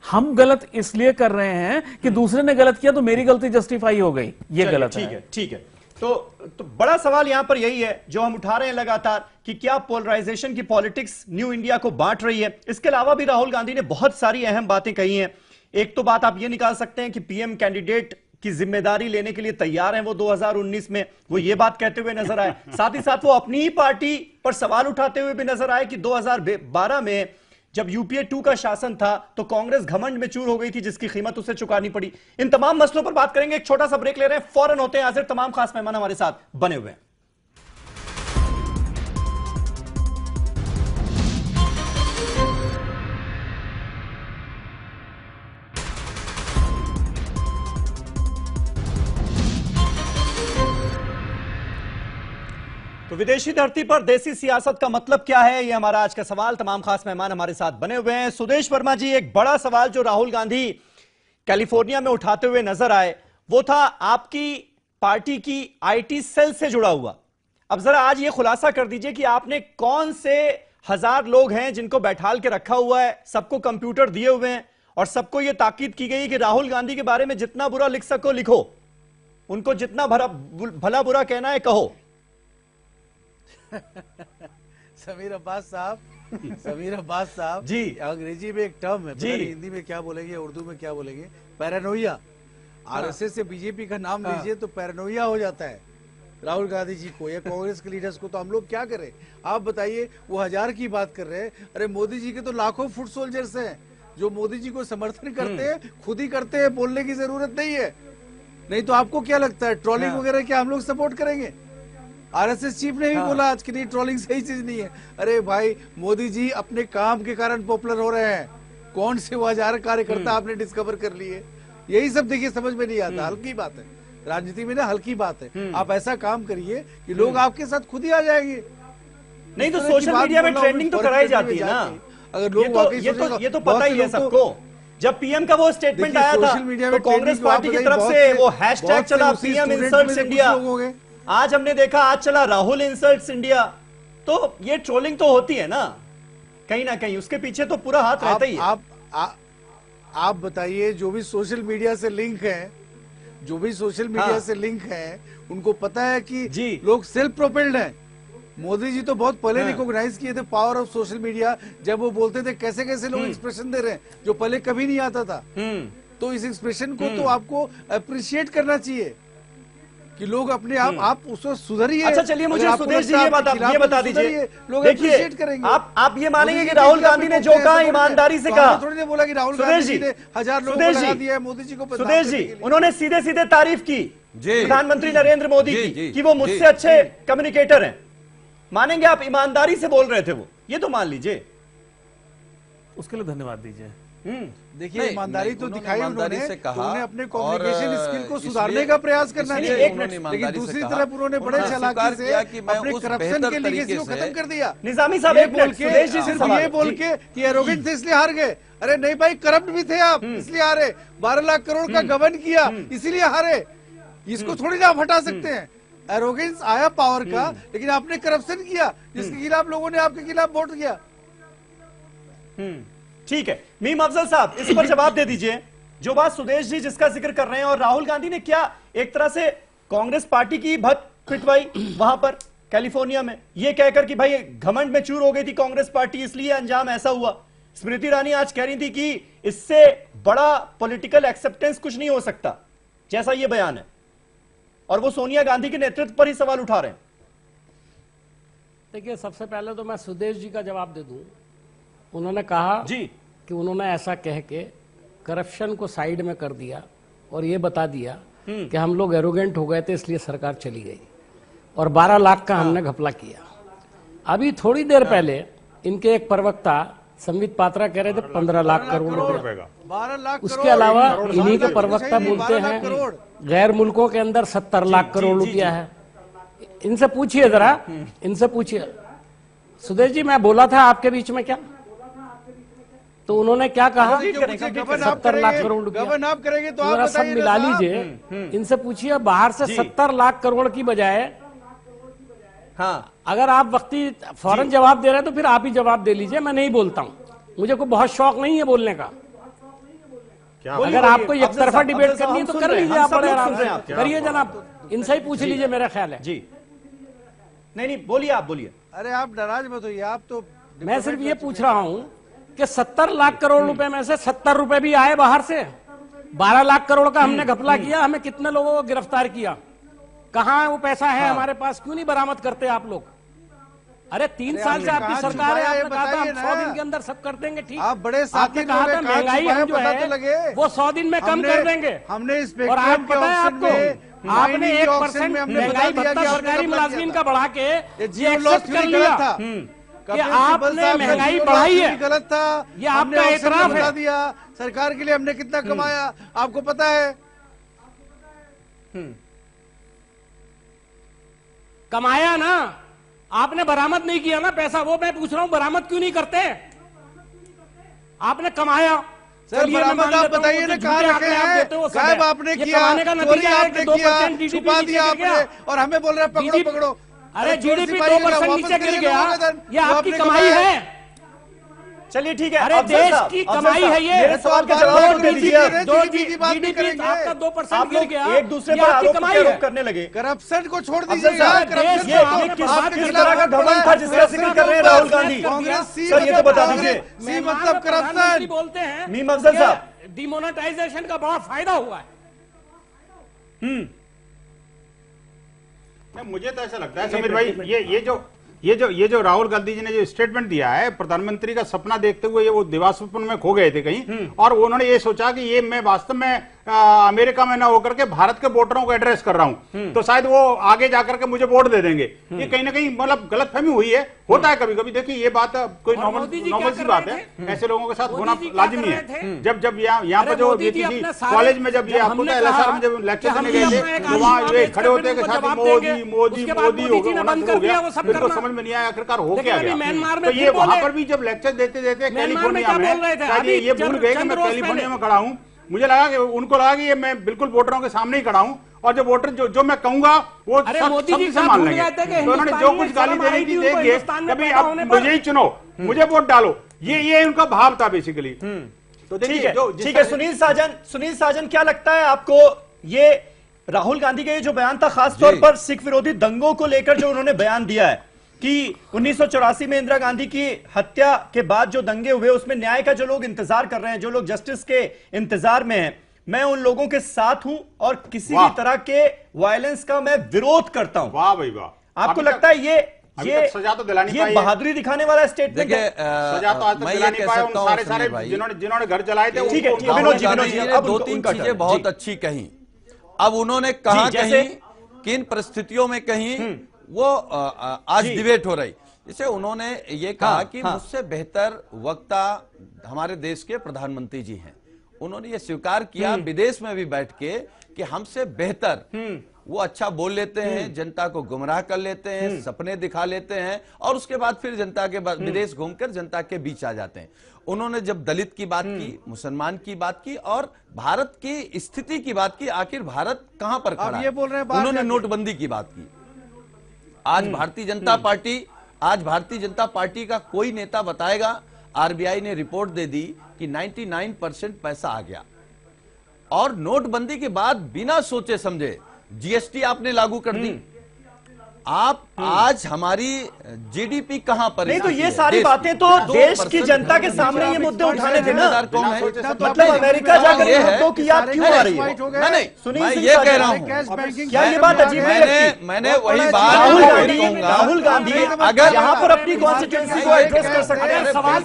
हम गलत इसलिए कर रहे हैं कि दूसरे ने गलत किया तो मेरी गलती जस्टिफाई हो गई, ये गलत है। ठीक है। तो बड़ा सवाल यहां पर यही है जो हम उठा रहे हैं लगातार, कि क्या पोलराइजेशन की पॉलिटिक्स न्यू इंडिया को बांट रही है? इसके अलावा भी राहुल गांधी ने बहुत सारी अहम बातें कही हैं। एक तो बात आप ये निकाल सकते हैं कि पीएम कैंडिडेट की जिम्मेदारी लेने के लिए तैयार हैं वो 2019 में, वो ये बात कहते हुए नजर आए। साथ ही साथ वो अपनी ही पार्टी पर सवाल उठाते हुए भी नजर आए कि 2012 में जब यूपीए 2 का शासन था तो कांग्रेस घमंड में चूर हो गई थी, जिसकी कीमत उसे चुकानी पड़ी। इन तमाम मसलों पर बात करेंगे, एक छोटा सा ब्रेक ले रहे हैं, फौरन होते हैं हाजिर। तमाम खास मेहमान हमारे साथ बने हुए हैं। तो विदेशी धरती पर देसी सियासत का मतलब क्या है, ये हमारा आज का सवाल। तमाम खास मेहमान हमारे साथ बने हुए हैं। सुदेश वर्मा जी, एक बड़ा सवाल जो राहुल गांधी कैलिफोर्निया में उठाते हुए नजर आए वो था आपकी पार्टी की आईटी सेल से जुड़ा हुआ। अब जरा आज ये खुलासा कर दीजिए कि आपने कौन से 1000 लोग हैं जिनको बैठाल के रखा हुआ है, सबको कंप्यूटर दिए हुए हैं और सबको यह ताकीद की गई कि राहुल गांधी के बारे में जितना बुरा लिख सको लिखो, उनको जितना भला बुरा कहना है कहो। समीर अब्बास साहब जी, अंग्रेजी में एक टर्म है, हिंदी में क्या बोलेंगे, उर्दू में क्या बोलेंगे, पैरानोइया। आरएसएस से बीजेपी का नाम लीजिए तो पैरानोइया हो जाता है राहुल गांधी जी को या कांग्रेस के लीडर्स को। तो हम लोग क्या करें, आप बताइए। वो 1000 की बात कर रहे हैं, अरे मोदी जी के तो लाखों फुट सोल्जर्स हैं जो मोदी जी को समर्थन करते हैं, खुद ही करते हैं, बोलने की जरूरत नहीं है। नहीं तो आपको क्या लगता है ट्रोलिंग वगैरह क्या हम लोग सपोर्ट करेंगे? आरएसएस चीफ ने भी बोला आज कि नहीं, ट्रोलिंग सही चीज नहीं है। अरे भाई, मोदी जी अपने काम के कारण पॉपुलर हो रहे हैं। कौन से वो 1000 कार्यकर्ता आपने डिस्कवर कर लिए? यही सब देखिए समझ में नहीं आता। हल्की बात है, राजनीति में ना हल्की बात है। आप ऐसा काम करिए कि लोग आपके साथ खुद ही आ जाएंगे। नहीं तो सोशल मीडिया में ट्रेंडिंग तो कराई जाती है ना। अगर लोग ये तो पता ही है सबको। जब पीएम का वो स्टेटमेंट आया था तो कांग्रेस पार्टी की तरफ से वो हैशटैग चला, पीएम इंसल्ट्स इंडिया। आज हमने देखा, आज चला राहुल इंसल्ट्स इंडिया। तो ये ट्रोलिंग तो होती है ना कहीं उसके पीछे तो पूरा हाथ रहता ही है। आप बताइए, जो भी सोशल मीडिया से लिंक है, उनको पता है कि लोग सेल्फ प्रोपेल्ड हैं। मोदी जी तो बहुत पहले रिकॉग्नाइज किए थे पावर ऑफ सोशल मीडिया, जब वो बोलते थे कैसे कैसे लोग एक्सप्रेशन दे रहे हैं जो पहले कभी नहीं आता था। तो इस एक्सप्रेशन को तो आपको अप्रिशिएट करना चाहिए कि लोग अपने आप उसको सुधरिए। अच्छा चलिए, मुझे सुदेश जी ये बता दीजिए, लोग अप्रिशिएट करेंगे। आप ये मानेंगे कि राहुल गांधी ने जो कहा ईमानदारी से कहा? थोड़ी ने बोला कि राहुल गांधी ने 1000 लोगों को लगा दिया है मोदी जी को। सुदेश जी, उन्होंने सीधे सीधे तारीफ की प्रधानमंत्री नरेंद्र मोदी की कि वो मुझसे अच्छे कम्युनिकेटर हैं। मानेंगे आप ईमानदारी से बोल रहे थे वो? ये तो मान लीजिए, उसके लिए धन्यवाद दीजिए। देखिए ईमानदारी तो दिखाई उन्होंने अपने कम्युनिकेशन स्किल को सुधारने का प्रयास करना चाहिए, लेकिन दूसरी तरफ उन्होंने बड़े चालाकी से अपने करप्शन के लीगेसी को खत्म कर दिया। निजामी साहब ये बोल के सिर्फ ये बोल के कि एरोगेंट थे इसलिए हार गए। अरे नहीं भाई, करप्ट भी थे आप इसलिए हारे। 12 लाख करोड़ का गबन किया इसीलिए हारे। इसको थोड़ी ना आप हटा सकते हैं। एरोगेंस आया पावर का, लेकिन आपने करप्शन किया जिसके खिलाफ लोगों ने आपके खिलाफ वोट किया। ठीक है, मीम अफजल साहब इस पर जवाब दे दीजिए। जो बात सुदेश जी जिसका जिक्र कर रहे हैं, और राहुल गांधी ने क्या एक तरह से कांग्रेस पार्टी की भत पिटवाई वहां पर कैलिफोर्निया में, यह कहकर कि भाई घमंड में चूर हो गई थी कांग्रेस पार्टी, इसलिए अंजाम ऐसा हुआ। स्मृति ईरानी आज कह रही थी कि इससे बड़ा पॉलिटिकल एक्सेप्टेंस कुछ नहीं हो सकता, जैसा यह बयान है, और वो सोनिया गांधी के नेतृत्व पर ही सवाल उठा रहे हैं। देखिए, सबसे पहले तो मैं सुदेश जी का जवाब दे दूं। उन्होंने कहा जी कि उन्होंने ऐसा कह के करप्शन को साइड में कर दिया और ये बता दिया कि हम लोग एरोगेंट हो गए थे इसलिए सरकार चली गई, और 12 लाख का हमने घपला किया। अभी थोड़ी देर पहले इनके एक प्रवक्ता संबित पात्रा कह रहे थे 15 लाख करोड़ रुपए। 12 लाख। उसके अलावा इन्हीं के प्रवक्ता बोलते हैं गैर मुल्कों के अंदर 70 लाख करोड़ रुपया है। इनसे पूछिए जरा, इनसे पूछिए। सुदेश जी, मैं बोला था आपके बीच में क्या? तो उन्होंने क्या कहा? 70 लाख करोड़ रुपया। गबन आप करेंगे तो आप सब मिला लीजिए। इनसे पूछिए, बाहर से 70 लाख करोड़ की बजाय, हाँ, अगर आप वक्ती फौरन जवाब दे रहे हैं तो फिर आप ही जवाब दे लीजिए, मैं नहीं बोलता हूं, मुझे कोई बहुत शौक नहीं है बोलने का। अगर आपको एक तरफा डिबेट करनी है तो कर लीजिए, आप बड़े आराम से करिए जनाब, इनसे ही पूछ लीजिए, मेरा ख्याल है। जी नहीं, बोलिए, आप बोलिए। अरे आप नाराज मत होइए, आप तो। मैं सिर्फ ये पूछ रहा हूं कि 70 लाख करोड़ रुपए में से 70 रुपए भी आए बाहर से। 12 लाख करोड़ का हमने घपला किया, हमें कितने लोगों को गिरफ्तार किया? कहां वो पैसा है हमारे पास? क्यों नहीं बरामद करते आप लोग? अरे 3 साल से आपकी सरकार है, आपने कहा था हम 100 दिन के अंदर सब कर देंगे। ठीक, आप बड़े साथी आपने कहा था महंगाई हम जो है वो 100 दिन में कम कर देंगे। हमने और आप पता है आपको, आपने 1% महंगाई भत्ता सरकारी मुलाजमीन का बढ़ा के ये एक्सेप्ट कर लिया कि आपने महंगाई बढ़ाई है। गलत था, ये आपका एतराफ है। दिया सरकार के लिए हमने कितना कमाया आपको पता है। कमाया ना, आपने बरामद नहीं किया ना पैसा, वो मैं पूछ रहा हूं बरामद क्यों नहीं करते? आपने कमाया, सर बरामद आप बताइए ना, कहाँ रखे हैं? गायब आपने किया, चोरी आपने किया, छुपा दिया आपने, और हमें बोल रहे हैं पकड़ो पकड़ो। अरे जीडीपी 2% नीचे गिर गया, ये आपकी कमाई है। चलिए ठीक है, अरे देश की कमाई है ये। मेरे सवाल का जवाब दे दीजिए। जीडीपी आपका 2% गिर गया, एक दूसरे पर आरोप करने लगे। करप्शन को छोड़ दीजिएगा, किस तरह का घमंड था जिसका जिक्र कर रहे हैं राहुल गांधी? सर ये तो बता दीजिए। मतलब करप्शन बोलते हैं मीम अफजल साहब, डिमोनेटाइजेशन का बड़ा फायदा हुआ है। मुझे तो ऐसा लगता है समीर भाई, ये जो राहुल गांधी जी ने जो स्टेटमेंट दिया है, प्रधानमंत्री का सपना देखते हुए ये वो दिवास्वप्न में खो गए थे कहीं, और उन्होंने ये सोचा कि ये मैं वास्तव में अमेरिका में ना होकर के भारत के वोटरों को एड्रेस कर रहा हूं, तो शायद वो आगे जाकर के मुझे वोट दे देंगे। ये कहीं ना कहीं मतलब गलतफहमी हुई है, होता है कभी कभी। देखिए ये बात कोई नॉर्मल सी बात है, ऐसे लोगों के साथ होना लाजिमी है। जब यहाँ पर जो किसी कॉलेज में जब ये आपको LSR में जब लेक्चर देने गए थे तो वहाँ खड़े होते हैं मोदी मोदी मोदी होना शुरू हो गया, बिल्कुल समझ में नहीं आया आखिरकार हो क्या गया। तो ये वहां पर भी जब लेक्चर देते देते कैलिफोर्निया में, शायद ये भूल गए कि मैं कैलिफोर्निया में खड़ा हूँ। मुझे लगा कि उनको लगा कि ये मैं बिल्कुल वोटरों के सामने ही खड़ा हूं, और जो वोटर जो मैं कहूंगा वो सब मान लेंगे। तो उन्होंने जो कुछ गाली देनी थी देखिए, कभी अब मुझे ही चुनो, मुझे वोट डालो, ये उनका भाव था बेसिकली। तो ठीक है सुनील साजन, क्या लगता है आपको ये राहुल गांधी का ये जो बयान था, खासतौर पर सिख विरोधी दंगों को लेकर जो उन्होंने बयान दिया है, कि 1984 में इंदिरा गांधी की हत्या के बाद जो दंगे हुए उसमें न्याय का जो लोग इंतजार कर रहे हैं, जो लोग जस्टिस के इंतजार में हैं, मैं उन लोगों के साथ हूं और किसी भी तरह के वायलेंस का मैं विरोध करता हूं। वाह भाई वाह। आपको लगता है ये सजा तो दिलानी ये बहादुरी दिखाने वाला स्टेटमेंट है? सजा तो आज तक दिलानी पाए उन सारे जिन्होंने घर जलाए थे। ठीक है, विनोद जी ने दो तीन चीजें बहुत अच्छी कही। अब उन्होंने कहा कहीं किन परिस्थितियों में कहीं वो आज डिबेट हो रही, जैसे उन्होंने ये कहा कि मुझसे बेहतर वक्ता हमारे देश के प्रधानमंत्री जी हैं। उन्होंने ये स्वीकार किया विदेश में भी बैठ के कि हमसे बेहतर वो अच्छा बोल लेते हैं, जनता को गुमराह कर लेते हैं, सपने दिखा लेते हैं और उसके बाद फिर जनता के विदेश घूमकर जनता के बीच आ जाते हैं। उन्होंने जब दलित की बात की, मुसलमान की बात की और भारत की स्थिति की बात की, आखिर भारत कहां पर खड़ा है, उन्होंने नोटबंदी की बात की। आज भारतीय जनता पार्टी का कोई नेता बताएगा, आरबीआई ने रिपोर्ट दे दी कि 99% पैसा आ गया और नोटबंदी के बाद बिना सोचे समझे जीएसटी आपने लागू कर दी। आप आज हमारी जीडीपी कहां पर नहीं, तो ये सारी बातें तो देश की जनता के सामने ये मुद्दे उठाने थे ना। मतलब अमेरिका जाकर इन मुद्दों की याद क्यों आ रही है? नहीं, सुनील मैं ये कह रहा हूं, क्या ये बात अजीब नहीं लगती? मैंने वही बात राहुल गांधी अगर यहाँ पर अपनी कॉन्स्टिट्यूएंसी को एड्रेस कर सकते हैं, सवाल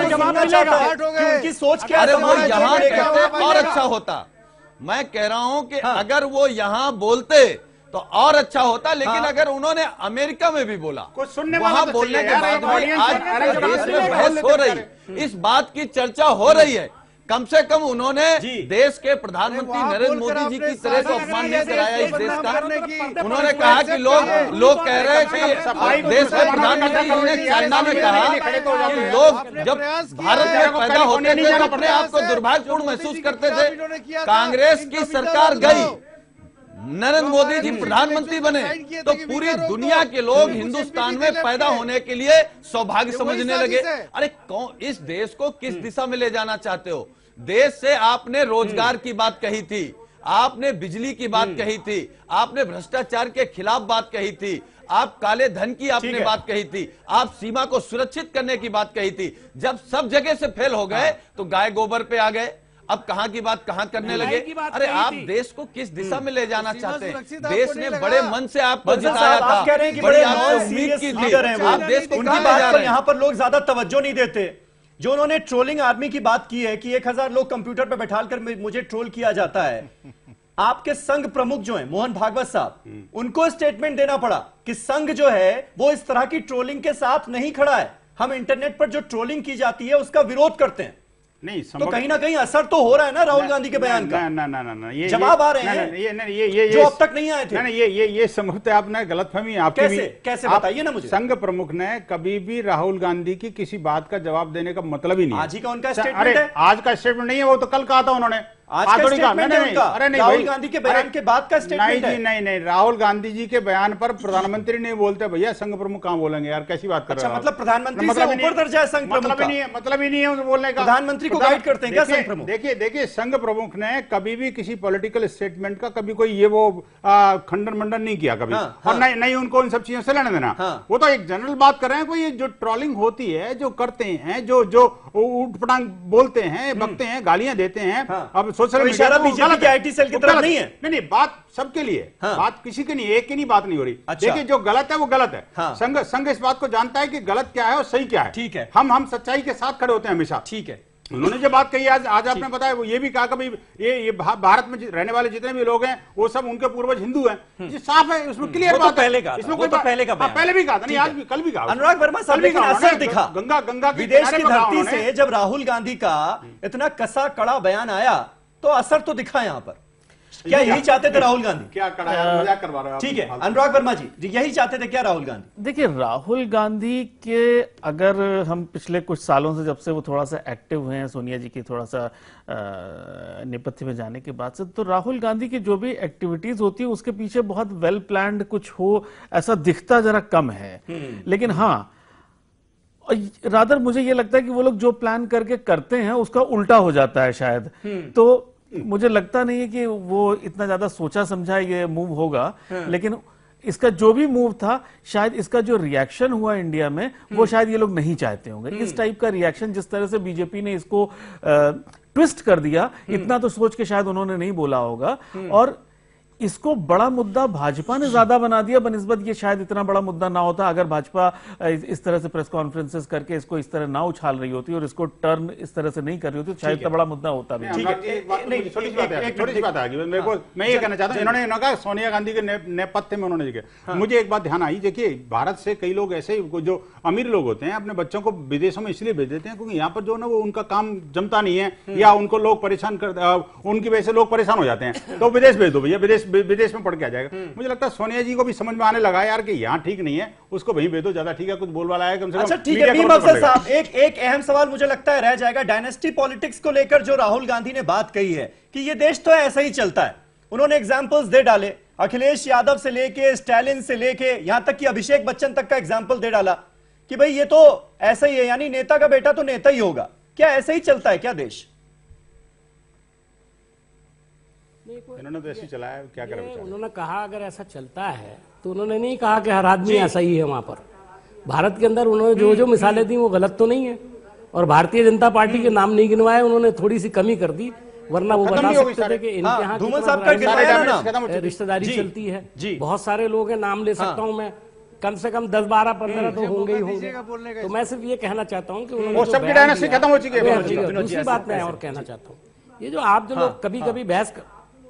जवाब चाहता है कि उनकी सोच क्या है, वो यहाँ कहते और अच्छा होता। मैं कह रहा हूं कि अगर वो यहाँ बोलते तो और अच्छा होता, लेकिन अगर उन्होंने अमेरिका में भी बोला, वहां बोलने के बाद आज देश में बहस हो रही, इस बात की चर्चा हो रही है। कम से कम उन्होंने देश के प्रधानमंत्री नरेंद्र मोदी जी की तरह से अपमान नहीं कराया इस देश का। उन्होंने कहा कि लोग कह रहे हैं कि देश के प्रधानमंत्री ने चाइना में कहा कि लोग जब भारत में पैदा होते थे तो अपने आप को दुर्भाग्यपूर्ण महसूस करते थे। कांग्रेस की सरकार गई, नरेंद्र मोदी जी प्रधानमंत्री बने तो पूरी दुनिया के लोग हिंदुस्तान में पैदा होने के लिए सौभाग्य समझने लगे। अरे कौन इस देश को किस दिशा में ले जाना चाहते हो? देश से आपने रोजगार की बात कही थी, आपने बिजली की बात कही थी, आपने भ्रष्टाचार के खिलाफ बात कही थी, आप काले धन की आपने बात कही थी, आप सीमा को सुरक्षित करने की बात कही थी। जब सब जगह से फेल हो गए तो गाय गोबर पे आ गए। अब कहां की बात कहां करने लगे? अरे आप देश को किस दिशा में ले जाना चाहते हैं? देश ने बड़े मन से आपको जिताया था, कह रहे हैं कि बड़ी बड़े आपको उम्मीद की थी, आप देश को उनकी कहां ले बात जा पर रहे हैं? यहाँ पर लोग ज्यादा तवज्जो नहीं देते। जो उन्होंने ट्रोलिंग आर्मी की बात की है कि 1000 लोग कंप्यूटर पर बैठाकर मुझे ट्रोल किया जाता है, आपके संघ प्रमुख जो हैं मोहन भागवत साहब, उनको स्टेटमेंट देना पड़ा कि संघ जो है वो इस तरह की ट्रोलिंग के साथ नहीं खड़ा है। हम इंटरनेट पर जो ट्रोलिंग की जाती है उसका विरोध करते हैं। नहीं, तो कहीं ना कहीं असर तो हो रहा है ना राहुल गांधी के बयान का। ना, ये जवाब आ रहे हैं ये जो अब तक नहीं आए थे। ये समझते आपने गलतफहमी आपकी भी। कैसे बताइए ना मुझे। संघ प्रमुख ने कभी भी राहुल गांधी की किसी बात का जवाब देने का मतलब ही नहीं। आज ही का उनका स्टेटमेंट है। आज का स्टेटमेंट नहीं है, वो तो कल कहा था उन्होंने। आज का स्टेटमेंट है उनका। अरे नहीं, राहुल गांधी के बयान के बाद का स्टेटमेंट है। नहीं, राहुल गांधी जी के बयान पर प्रधानमंत्री नहीं बोलते भैया, संघ प्रमुख कहां बोलेंगे यार? कैसी बात कर रहे हो? मतलब प्रधानमंत्री से ऊपर दर्जा है संघ प्रमुख का? मतलब ही नहीं है बोलने का। प्रधानमंत्री को गाइड करते हैं क्या संघ प्रमुख? देखिए संघ प्रमुख ने कभी भी किसी पॉलिटिकल स्टेटमेंट का कभी कोई ये वो खंडन मंडन नहीं किया कभी। और नहीं उनको उन सब चीजों से लेने देना। वो तो एक जनरल बात कर रहे हैं। कोई जो ट्रोलिंग होती है, जो करते हैं, जो ऊट पटांग बोलते हैं, बकते हैं, गालियां देते हैं, अब सोशल मीडिया बीजेपी के आईटी सेल की तरफ नहीं है। नहीं, बात सबके लिए, बात किसी के नहीं, एक की नहीं बात नहीं हो रही। देखिए जो गलत है वो गलत है। संघ इस बात को जानता है कि गलत क्या है और सही क्या है। ठीक है, हम सच्चाई के साथ खड़े होते हैं हमेशा। ठीक है, उन्होंने जो बात कही आज आपने बताया, वो ये भी कहा कि ये भारत में रहने वाले जितने भी लोग हैं वो सब उनके पूर्वज हिंदू हैं। ये साफ है, उसमें क्लियर बात। पहले का इसमें कोई पहले भी कहा था, नहीं आज भी, कल भी कहा। अनुराग वर्मा साहब, लेकिन असर दिखा गंगा विदेश की धरती से जब राहुल गांधी का इतना कसा कड़ा बयान आया तो असर तो दिखा यहाँ पर। क्या यही चाहते थे राहुल गांधी? क्या मजाक करवा रहे हो? ठीक है अनुराग वर्मा जी, यही चाहते थे क्या राहुल गांधी? देखिए राहुल गांधी के अगर हम पिछले कुछ सालों से, जब से वो थोड़ा सा एक्टिव हुए हैं सोनिया जी की थोड़ा सा नेपथ्य में जाने के बाद से, तो राहुल गांधी की जो भी एक्टिविटीज होती है उसके पीछे बहुत वेल प्लान्ड कुछ हो ऐसा दिखता जरा कम है। लेकिन हाँ, रादर मुझे ये लगता है कि वो लोग जो प्लान करके करते हैं उसका उल्टा हो जाता है शायद। तो मुझे लगता नहीं है कि वो इतना ज्यादा सोचा समझा ये मूव होगा। लेकिन इसका जो भी मूव था, शायद इसका जो रिएक्शन हुआ इंडिया में वो शायद ये लोग नहीं चाहते होंगे। इस टाइप का रिएक्शन, जिस तरह से बीजेपी ने इसको ट्विस्ट कर दिया, इतना तो सोच के शायद उन्होंने नहीं बोला होगा। और इसको बड़ा मुद्दा भाजपा ने ज्यादा बना दिया बनिस्बत ये शायद इतना बड़ा मुद्दा ना होता अगर भाजपा इस तरह से प्रेस कॉन्फ्रेंसेस करके इसको इस तरह ना उछाल रही होती और इसको टर्न इस तरह से नहीं कर रही होती, तो शायद इतना बड़ा मुद्दा होता भी। छोटी सी बात है मेरे को, मैं ये कहना चाहता हूँ, इन्होंने कहा सोनिया गांधी के नेपथ्य में उन्होंने कहा, मुझे एक बात ध्यान आई, देखिए भारत से कई लोग ऐसे जो अमीर लोग होते हैं अपने बच्चों को विदेशों में इसलिए भेज देते हैं क्योंकि यहाँ पर जो ना वो उनका काम जमता नहीं है या उनको लोग परेशान कर, उनकी वजह से लोग परेशान हो जाते हैं, तो विदेश भेज दो भैया, विदेश में पढ़ के आ जाएगा। मुझे लगता है सोनिया जी को भी समझ में आने लगा यार कि यहाँ ठीक नहीं है, उसको वहीं भेज दो, ज्यादा ठीक है, कुछ बोलबाला है कम से कम। अच्छा ठीक है भीम अफजल साहब, एक अहम सवाल मुझे लगता है रह जाएगा डायनेस्टी पॉलिटिक्स को लेकर, जो राहुल गांधी ने बात कही है कि ये देश तो ऐसा ही चलता है। उन्होंने एग्जांपल्स दे डाले, अखिलेश यादव से लेके स्टालिन से लेके यहां तक कि अभिषेक बच्चन तक का एग्जाम्पल दे डाला कि भाई ये तो ऐसा ही है, यानी नेता का बेटा तो नेता ही होगा। क्या ऐसा ही चलता है क्या देश? इन्होंने तो ऐसे चलाया, क्या करें? उन्होंने कहा अगर ऐसा चलता है तो उन्होंने नहीं कहा कि हर आदमी ऐसा ही है। वहां पर भारत के अंदर उन्होंने जो जो मिसालें दी वो गलत तो नहीं है, और भारतीय जनता पार्टी के नाम नहीं गिनवाए, उन्होंने थोड़ी सी कमी कर दी, वरना वो बता सकते थे कि इनके यहाँ रिश्तेदारी चलती है, बहुत सारे लोग हैं, नाम ले सकता हूँ मैं, कम से कम 10, 12, 15 तो होंगे ही होंगे। तो मैं सिर्फ ये कहना चाहता हूँ कि दूसरी बात मैं और कहना चाहता हूँ, ये जो आप जो लोग कभी कभी बहस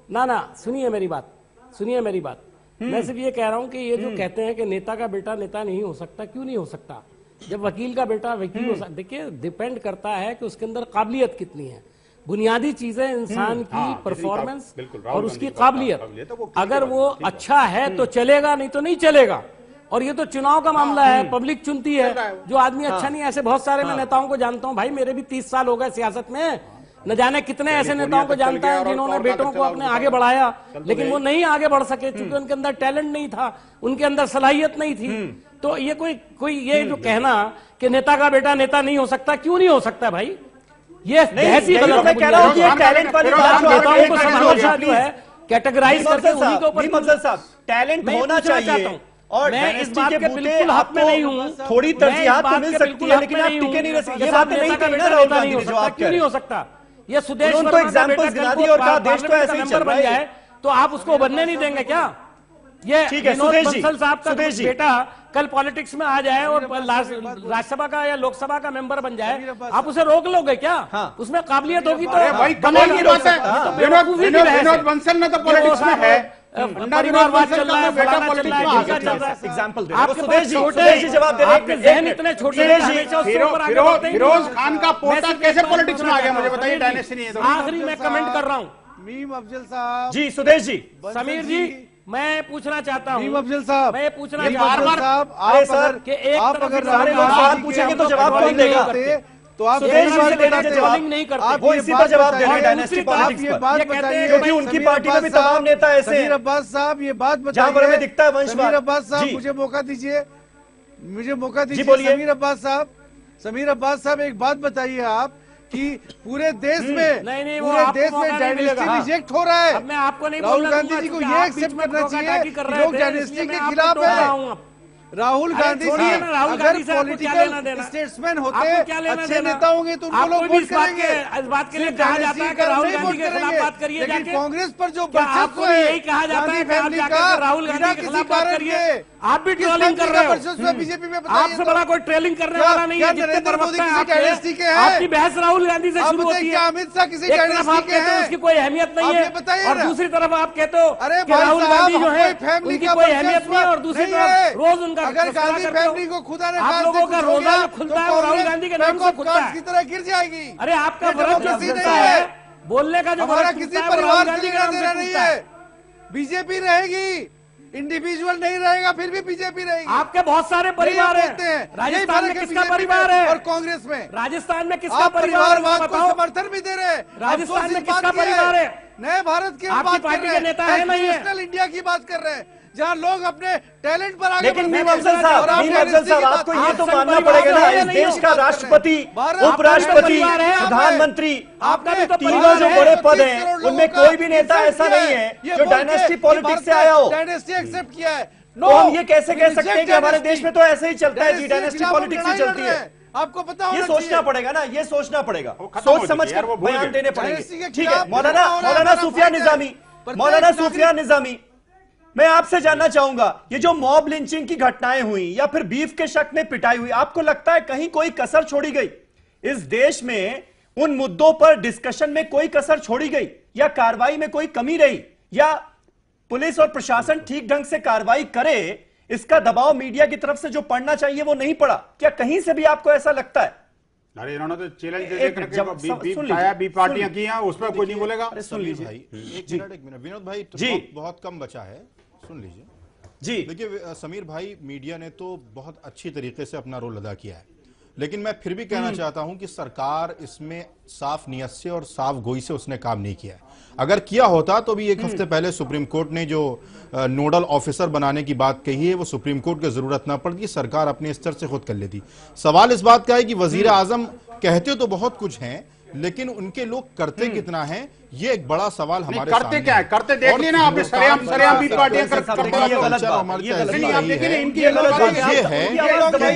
ना सुनिए मेरी बात, मैं सिर्फ ये कह रहा हूँ कि ये जो कहते हैं कि नेता का बेटा नेता नहीं हो सकता, क्यों नहीं हो सकता? जब वकील का बेटा वकील हो सकता, देखिए डिपेंड करता है कि उसके अंदर काबिलियत कितनी है, बुनियादी चीजें इंसान की परफॉर्मेंस और उसकी काबिलियत, अगर वो अच्छा है तो चलेगा, नहीं तो नहीं चलेगा। और ये तो चुनाव का मामला है, पब्लिक चुनती है, जो आदमी अच्छा नहीं है, ऐसे बहुत सारे मैं नेताओं को जानता हूँ भाई, मेरे भी 30 साल हो गए सियासत में, न जाने कितने ऐसे नेताओं को जानता है जिन्होंने बेटों को अपने आगे बढ़ाया, लेकिन वो नहीं आगे बढ़ सके क्योंकि उनके अंदर टैलेंट नहीं था, उनके अंदर सलाहियत नहीं थी। तो ये कोई ये जो कहना कि नेता का बेटा नेता नहीं हो सकता, क्यों नहीं हो सकता भाई? ये बहस ही गलत है। नेताओं को समझना जो है कैटेगराइज करके उन्हीं के ऊपर टैलेंट होना चाहिए, और मैं इस बात के बिल्कुल हक में नहीं हूँ, थोड़ी तरजीहात तो मिल सकती है, लेकिन आप टिके नहीं रह सकते। ये बातें नहीं कही ना राहुल गांधी ने, जो आप क्यों नहीं हो सकता? ये सुदेश वर्मा का एग्जांपल्स गिना दी और कहा देश तो ऐसे ही चल रहा है, तो आप उसको बनने नहीं देंगे क्या? ये विनोद बंसल साहब का बेटा कल पॉलिटिक्स में आ जाए और राज्यसभा का या लोकसभा का मेंबर बन जाए, आप उसे रोक लोगे क्या? उसमें काबिलियत होगी तो विनोद बंसल ने तो पॉलिटिक्स में है, परिवारवाद चल रहा है, फलाना चल रहा है, ढीका चल रहा है। एग्जांपल जवाब दे रहे हैं, जहन इतने छोटे, फिरोज खान का पोता कैसे पॉलिटिक्स में आ गया मुझे बताइए? डायनेस्टी नहीं है तो। आखिरी मैं कमेंट कर रहा हूँ, मीम अफजल साहब जी, सुदेश जी, समीर जी, मैं पूछना चाहता हूँ, मीम अफजल साहब, मैं पूछना चाहता हूँ साहब, आप अगर सारे लोग सवाल पूछेंगे तो जवाब कौन देगा? तो आप ट्रोलिंग नहीं करते, वो इसी पर जवाब दे रहे हैं डायनेस्टी पॉलिटिक्स पर, बात बताइए, क्योंकि उनकी पार्टी में भी तमाम नेता ऐसे हैं। समीर अब्बास साहब ये बात बताइए, जहां पर हमें दिखता है वंशवाद। समीर अब्बास साहब मुझे मौका दीजिए, समीर अब्बास साहब एक बात बताइए आप कि पूरे देश में डायनेस्टी रिजेक्ट हो रहा है। अब मैं आपको नहीं राहुल गांधी जी को ये एक्सेप्ट करना चाहिए कि लोग डायनेस्टी के खिलाफ है। राहुल गांधी जी अगर पॉलिटिकल स्टेट्समैन होते, अच्छे नेता होंगे तो उनको लोग वोट करेंगे। इस बात के लिए कहा जाता है कि राहुल गांधी के खिलाफ बात करिए, लेकिन कांग्रेस पर जो वर्चस्व है यही कहा जाता है कि राहुल गांधी के खिलाफ बात करिए। आप भी ट्रोलिंग कर रहे हो, बीजेपी में आपसे बड़ा कोई ट्रोलिंग करने वाला नहीं है। नरेंद्र मोदी किसी डायनेस्टी के हैं? आपकी बहस राहुल गांधी से शुरू होती है, अमित शाह किसी डायनेस्टी के हैं? उसकी कोई अहमियत नहीं है, और दूसरी तरफ आप कहते हो अरे राहुल गांधी जो है उनकी कोई अहमियत नहीं है, और दूसरी तरफ रोज उनका अगर गांधी फैमिली को खुदा ने आप लोगों का रोजा जो खुलता है वो राहुल गांधी के नाम से खुलता है, की तरह गिर जाएगी। अरे आपका फर्ज जो खुलता है बोलने का, जो हमारा किसी परिवार से लेना देना नहीं है। बीजेपी रहेगी, इंडिविजुअल नहीं रहेगा, फिर भी बीजेपी रहेगी। आपके बहुत सारे परिवार हैं। राजस्थान में किसका परिवार है? और कांग्रेस में राजस्थान में किसका परिवार है? को समर्थन भी दे रहे हैं। राजस्थान में किसका परिवार है? नए भारत की आपकी पार्टी के नेता है नहीं है? नेशनल इंडिया की बात कर रहे हैं, जहां लोग अपने टैलेंट पर आगे। लेकिन मीम अफजल साहब, आपको ये तो मानना पड़ेगा ना, इस देश का राष्ट्रपति, उपराष्ट्रपति, प्रधानमंत्री, तीनों जो बड़े पद हैं उनमें कोई भी नेता ऐसा नहीं है जो डायनेस्टी पॉलिटिक्स से आया हो। डायनेस्टी एक्सेप्ट किया है, तो हम ये कैसे कह सकते हैं कि हमारे देश में तो ऐसे ही चलता है जी, डायनेस्टी पॉलिटिक्स ही चलती है? आपको पता ये सोचना पड़ेगा ना, ये सोचना पड़ेगा, सोच समझ कर बयान देने पड़ेंगे। ठीक है, मौलाना सूफिया निजामी, मैं आपसे जानना चाहूंगा, ये जो मॉब लिंचिंग की घटनाएं हुई या फिर बीफ के शक में पिटाई हुई, आपको लगता है कहीं कोई कसर छोड़ी गई? इस देश में उन मुद्दों पर डिस्कशन में कोई कसर छोड़ी गई या कार्रवाई में कोई कमी रही, या पुलिस और प्रशासन ठीक ढंग से कार्रवाई करे, इसका दबाव मीडिया की तरफ से जो पड़ना चाहिए वो नहीं पड़ा? क्या कहीं से भी आपको ऐसा लगता है? अरे इन्होंने तो चैलेंज दे करके बी पार्टियां की हैं, उस पर कोई नहीं बोलेगा। सुन लीजिए भाई, एक मिनट विनोद भाई, जी बहुत कम बचा है, सुन लीजिए जी। देखिए समीर भाई, मीडिया ने तो बहुत अच्छी तरीके से अपना रोल अदा किया है, लेकिन मैं फिर भी कहना चाहता हूं कि सरकार इसमें साफ नियत से और साफ गोई से उसने काम नहीं किया है। अगर किया होता तो भी एक हफ्ते पहले सुप्रीम कोर्ट ने जो नोडल ऑफिसर बनाने की बात कही है वो सुप्रीम कोर्ट की जरूरत ना पड़ती, सरकार अपने स्तर से खुद कर लेती। सवाल इस बात का है कि वजीर आजम कहते तो बहुत कुछ हैं, लेकिन उनके लोग करते कितना हैं, ये एक बड़ा सवाल हमारे करते सामने क्या है? करते देख लिए ना आपने, सरेआम भी पार्टियां करते हैं। ये है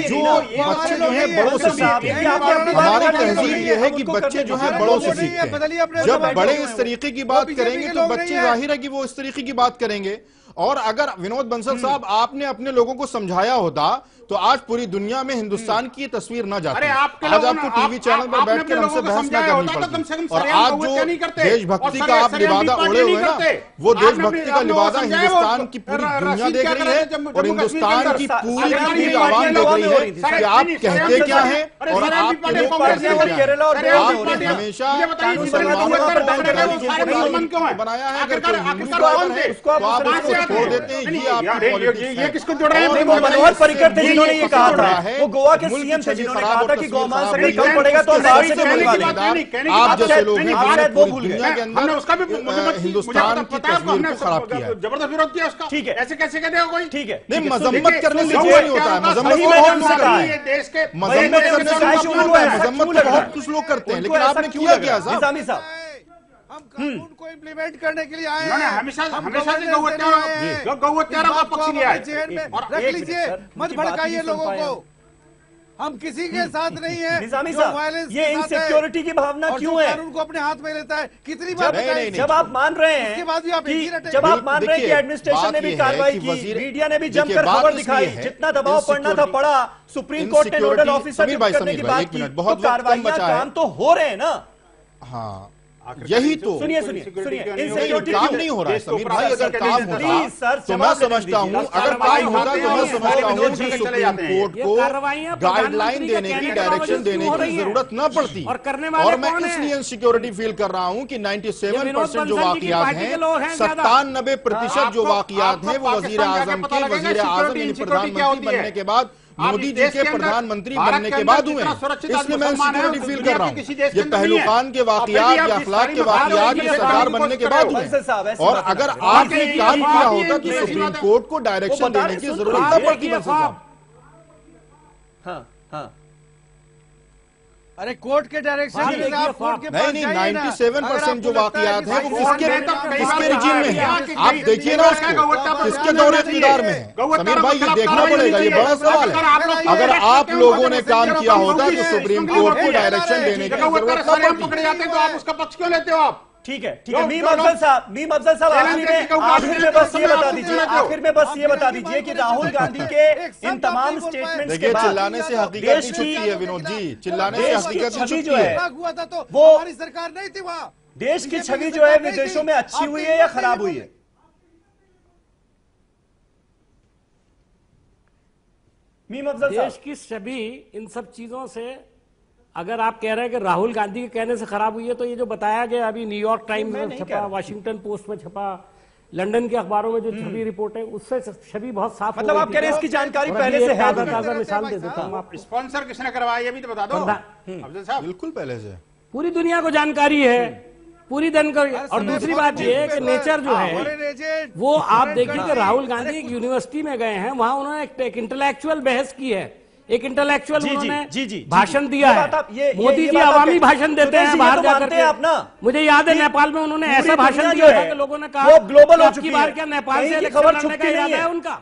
जो बच्चे जो है बड़ों से सीखते हैं, हमारी तहजीब ये है कि बच्चे जो है बड़ों से सीखते हैं। जब बड़े इस तरीके की बात करेंगे तो बच्चे जाहिर है कि वो इस तरीके की बात करेंगे। और अगर विनोद बंसल साहब आपने अपने लोगों को समझाया होता तो आज पूरी दुनिया में हिंदुस्तान की तस्वीर न जाती। आज आपको टीवी चैनल पर बैठकर हमसे बहस न करनी पड़ती। और आज जो देशभक्ति का आप लिबादा ओढ़े हुए ना, वो देशभक्ति का लिबादा हिंदुस्तान की पूरी दुनिया देख रही है और हिंदुस्तान की पूरी आवाम देख रही है कि आप कहते क्या है और आप करते क्या है। हमेशा बनाया है, अगर छोड़ देते हैं, ये किसको जोड़ रहे हैं? मनोहर पर्रिकर थे जिन्होंने ये कहा था, वो गोवा के सीएम थे जिन्होंने कहा था कि गौमान से कोई कम पड़ेगा तो बाहर से बुलवा लेंगे। आप जैसे लोग वो भूल गए हिंदुस्तान की तस्वीर को खराब किया, जबरदस्त विरोध किया उसका। ठीक है, ऐसे कैसे कहते हो कोई? ठीक है, नहीं मजम्मत करने से नहीं होता है, मजम्मत बहुत कुछ लोग करते हैं, लेकिन आपने क्यों किया साहब? हम कानून को इम्प्लीमेंट करने के लिए आए हैं। हमेशा से गौहत्यारा का पक्ष लिया है। और रख लीजिए, मत भड़काइए लोगों को, हम किसी के साथ नहीं है। निजामी साहब, ये इनसिक्योरिटी की भावना क्यों है? कानून को अपने हाथ में लेता है। कितनी बार जब आप मान रहे हैं, उसके बाद भी आप जब आप मान रहे हैं कि एडमिनिस्ट्रेशन ने भी कार्रवाई की, मीडिया ने भी जमकर खबर दिखाई, जितना दबाव पड़ना था पड़ा, सुप्रीम कोर्ट ने नोडल ऑफिसर करने की बात की, तो कार्रवाइयां काम तो हो रहे हैं ना। हाँ, यही तो सुनिए काम नहीं हो रहा है समीर भाई। अगर काम होता तो मैं समझता हूँ, अगर काम होता तो मैं समझता हूँ कि सुप्रीम कोर्ट को गाइडलाइन देने की, डायरेक्शन देने की जरूरत न पड़ती। और मैं इसलिए इनसिक्योरिटी फील कर रहा हूँ कि 97% जो वाकयात हैं, 97% जो वाकयात हैं वो वजीर आजम के, वजीर आजम यानी प्रधानमंत्री बनने के बाद, मोदी जी के प्रधानमंत्री बनने के बाद हुए, इसलिए मैं सिक्योरिटी फील कर रहा हूँ। ये पहलुकान के वाकयात या अखलाक के वाकयात ये सरकार बनने के बाद हुए। और अगर आपने काम किया होता तो सुप्रीम कोर्ट को डायरेक्शन देने की जरूरत न पड़ती। हाँ हाँ, अरे कोर्ट के डायरेक्शन नहीं 97% जो वाकयात है वो किसके रिजीम में है? आप देखिए ना उसको, किसके दौरे इख्तियार में है? समीर भाई ये देखना पड़ेगा, ये बड़ा सवाल है। अगर आप लोगों ने काम किया होता तो सुप्रीम कोर्ट को डायरेक्शन देने की जरूरत न पकड़े जाते तो आप उसका पक्ष क्यों लेते हो? आप ठीक है, मीम अफजल साहब आखिर में बस ये बता दीजिए कि राहुल गांधी के इन तमाम स्टेटमेंट्स के बाद चिल्लाने से हकीकत नहीं छुपती है विनोद जी, चिल्लाने से हकीकत नहीं छुपती है। हुआ था तो हमारी सरकार नहीं थी वहाँ। देश की छवि जो है विदेशों में अच्छी हुई है या खराब हुई है? मीम अफजल साहब, देश की छवि इन सब चीजों से, अगर आप कह रहे हैं कि राहुल गांधी के कहने से खराब हुई है, तो ये जो बताया गया अभी न्यूयॉर्क टाइम्स में छपा, वाशिंगटन पोस्ट में छपा, लंदन के अखबारों में जो छवि रिपोर्ट है, उससे छवि बहुत साफ, मतलब आप कह रहे हैं इसकी जानकारी पहले से है? ताजा मिसाल दे देता हूँ आप। स्पॉन्सर किसने करवाया ये भी तो बता दो अफजल साहब। बिल्कुल पहले से पूरी दुनिया को जानकारी है, पूरी दिन का। और दूसरी बात ये है कि नेचर जो है वो आप देखिए कि राहुल गांधी एक यूनिवर्सिटी में गए हैं, वहां उन्होंने एक इंटेलेक्चुअल बहस की है, एक इंटेलेक्चुअल उन्होंने भाषण दिया है। मोदी जी अवामी भाषण देते हैं बाहर जाकर के अपना। मुझे याद है नेपाल में उन्होंने ऐसा भाषण दिया था कि लोगों ने कहा ग्लोबल हो चुकी बार क्या नेपाल से इलेक्शन लड़ने का इरादा है उनका?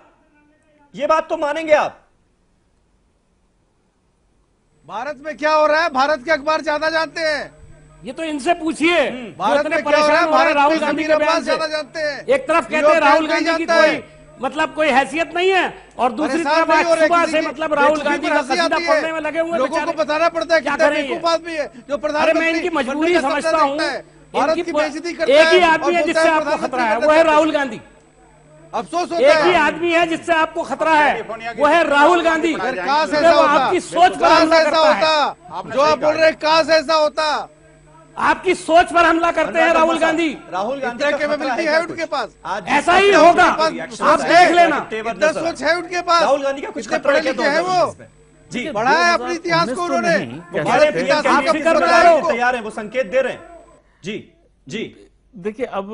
ये बात तो मानेंगे आप? भारत में क्या हो रहा है भारत के अखबार ज्यादा जानते हैं। ये तो इनसे पूछिए। भारत में क्या हो रहा है भारत राहुल में गांधी समीर के बयान अब्बास से। ज्यादा जानते हैं। एक तरफ कहते हैं राहुल गांधी की कोई मतलब कोई हैसियत नहीं है और दूसरी तरफ आज सुबह से मतलब राहुल गांधी का कसीदा पढ़ने में लगे हुए लोगों को बताना पड़ता है क्या कितना करें बेवकूफ आदमी है जो अरे प्रधानमंत्री मैं इनकी मजबूरी समझता हूँ। भारत की बेइज्जती करता है। एक ही आदमी है जिससे आपको खतरा है, वो है राहुल गांधी। अफसोस होता एक है ही आदमी है जिससे आपको खतरा है, वो है राहुल गांधी। काश ऐसा होता, आपकी सोच पर हमला करता है। जो आप बोल रहे हैं काश ऐसा होता। आपकी सोच पर हमला करते हैं राहुल गांधी। राहुल गांधी इतना कैपेबिलिटी है उनके पास, ऐसा ही होगा, आप देख लेना। इतना सोच है उनके पास। राहुल गांधी का कुछ पढ़े लिखे हैं वो जी, पढ़ा है अपने इतिहास को उन्होंने। तैयार है, वो संकेत दे रहे हैं। जी जी देखिए, अब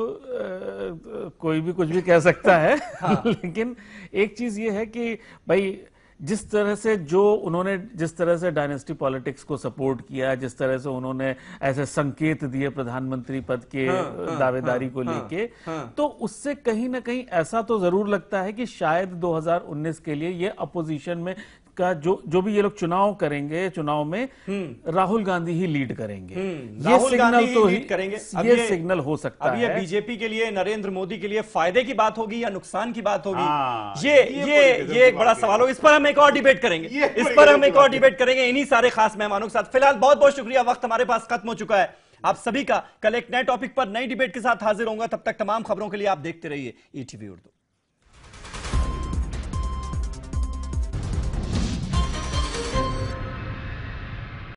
कोई भी कुछ भी कह सकता है। हाँ। लेकिन एक चीज ये है कि भाई जिस तरह से जिस तरह से डायनेस्टी पॉलिटिक्स को सपोर्ट किया, जिस तरह से उन्होंने ऐसे संकेत दिए प्रधानमंत्री पद के दावेदारी को लेके, तो उससे कहीं ना कहीं ऐसा तो जरूर लगता है कि शायद 2019 के लिए ये अपोजिशन में का जो भी ये लोग चुनाव करेंगे, चुनाव में राहुल गांधी ही लीड करेंगे। ये सिग्नल तो लीड करेंगे, ये सिग्नल हो सकता है। अब ये बीजेपी के लिए, नरेंद्र मोदी के लिए फायदे की बात होगी या नुकसान की बात होगी, ये एक बड़ा सवाल हो। इस पर हम एक और डिबेट करेंगे इन्हीं सारे खास मेहमानों के साथ। फिलहाल बहुत बहुत शुक्रिया, वक्त हमारे पास खत्म हो चुका है। आप सभी का कल एक नए टॉपिक पर नई डिबेट के साथ हाजिर होऊंगा। तब तक तमाम खबरों के लिए आप देखते रहिए ETV उर्दू।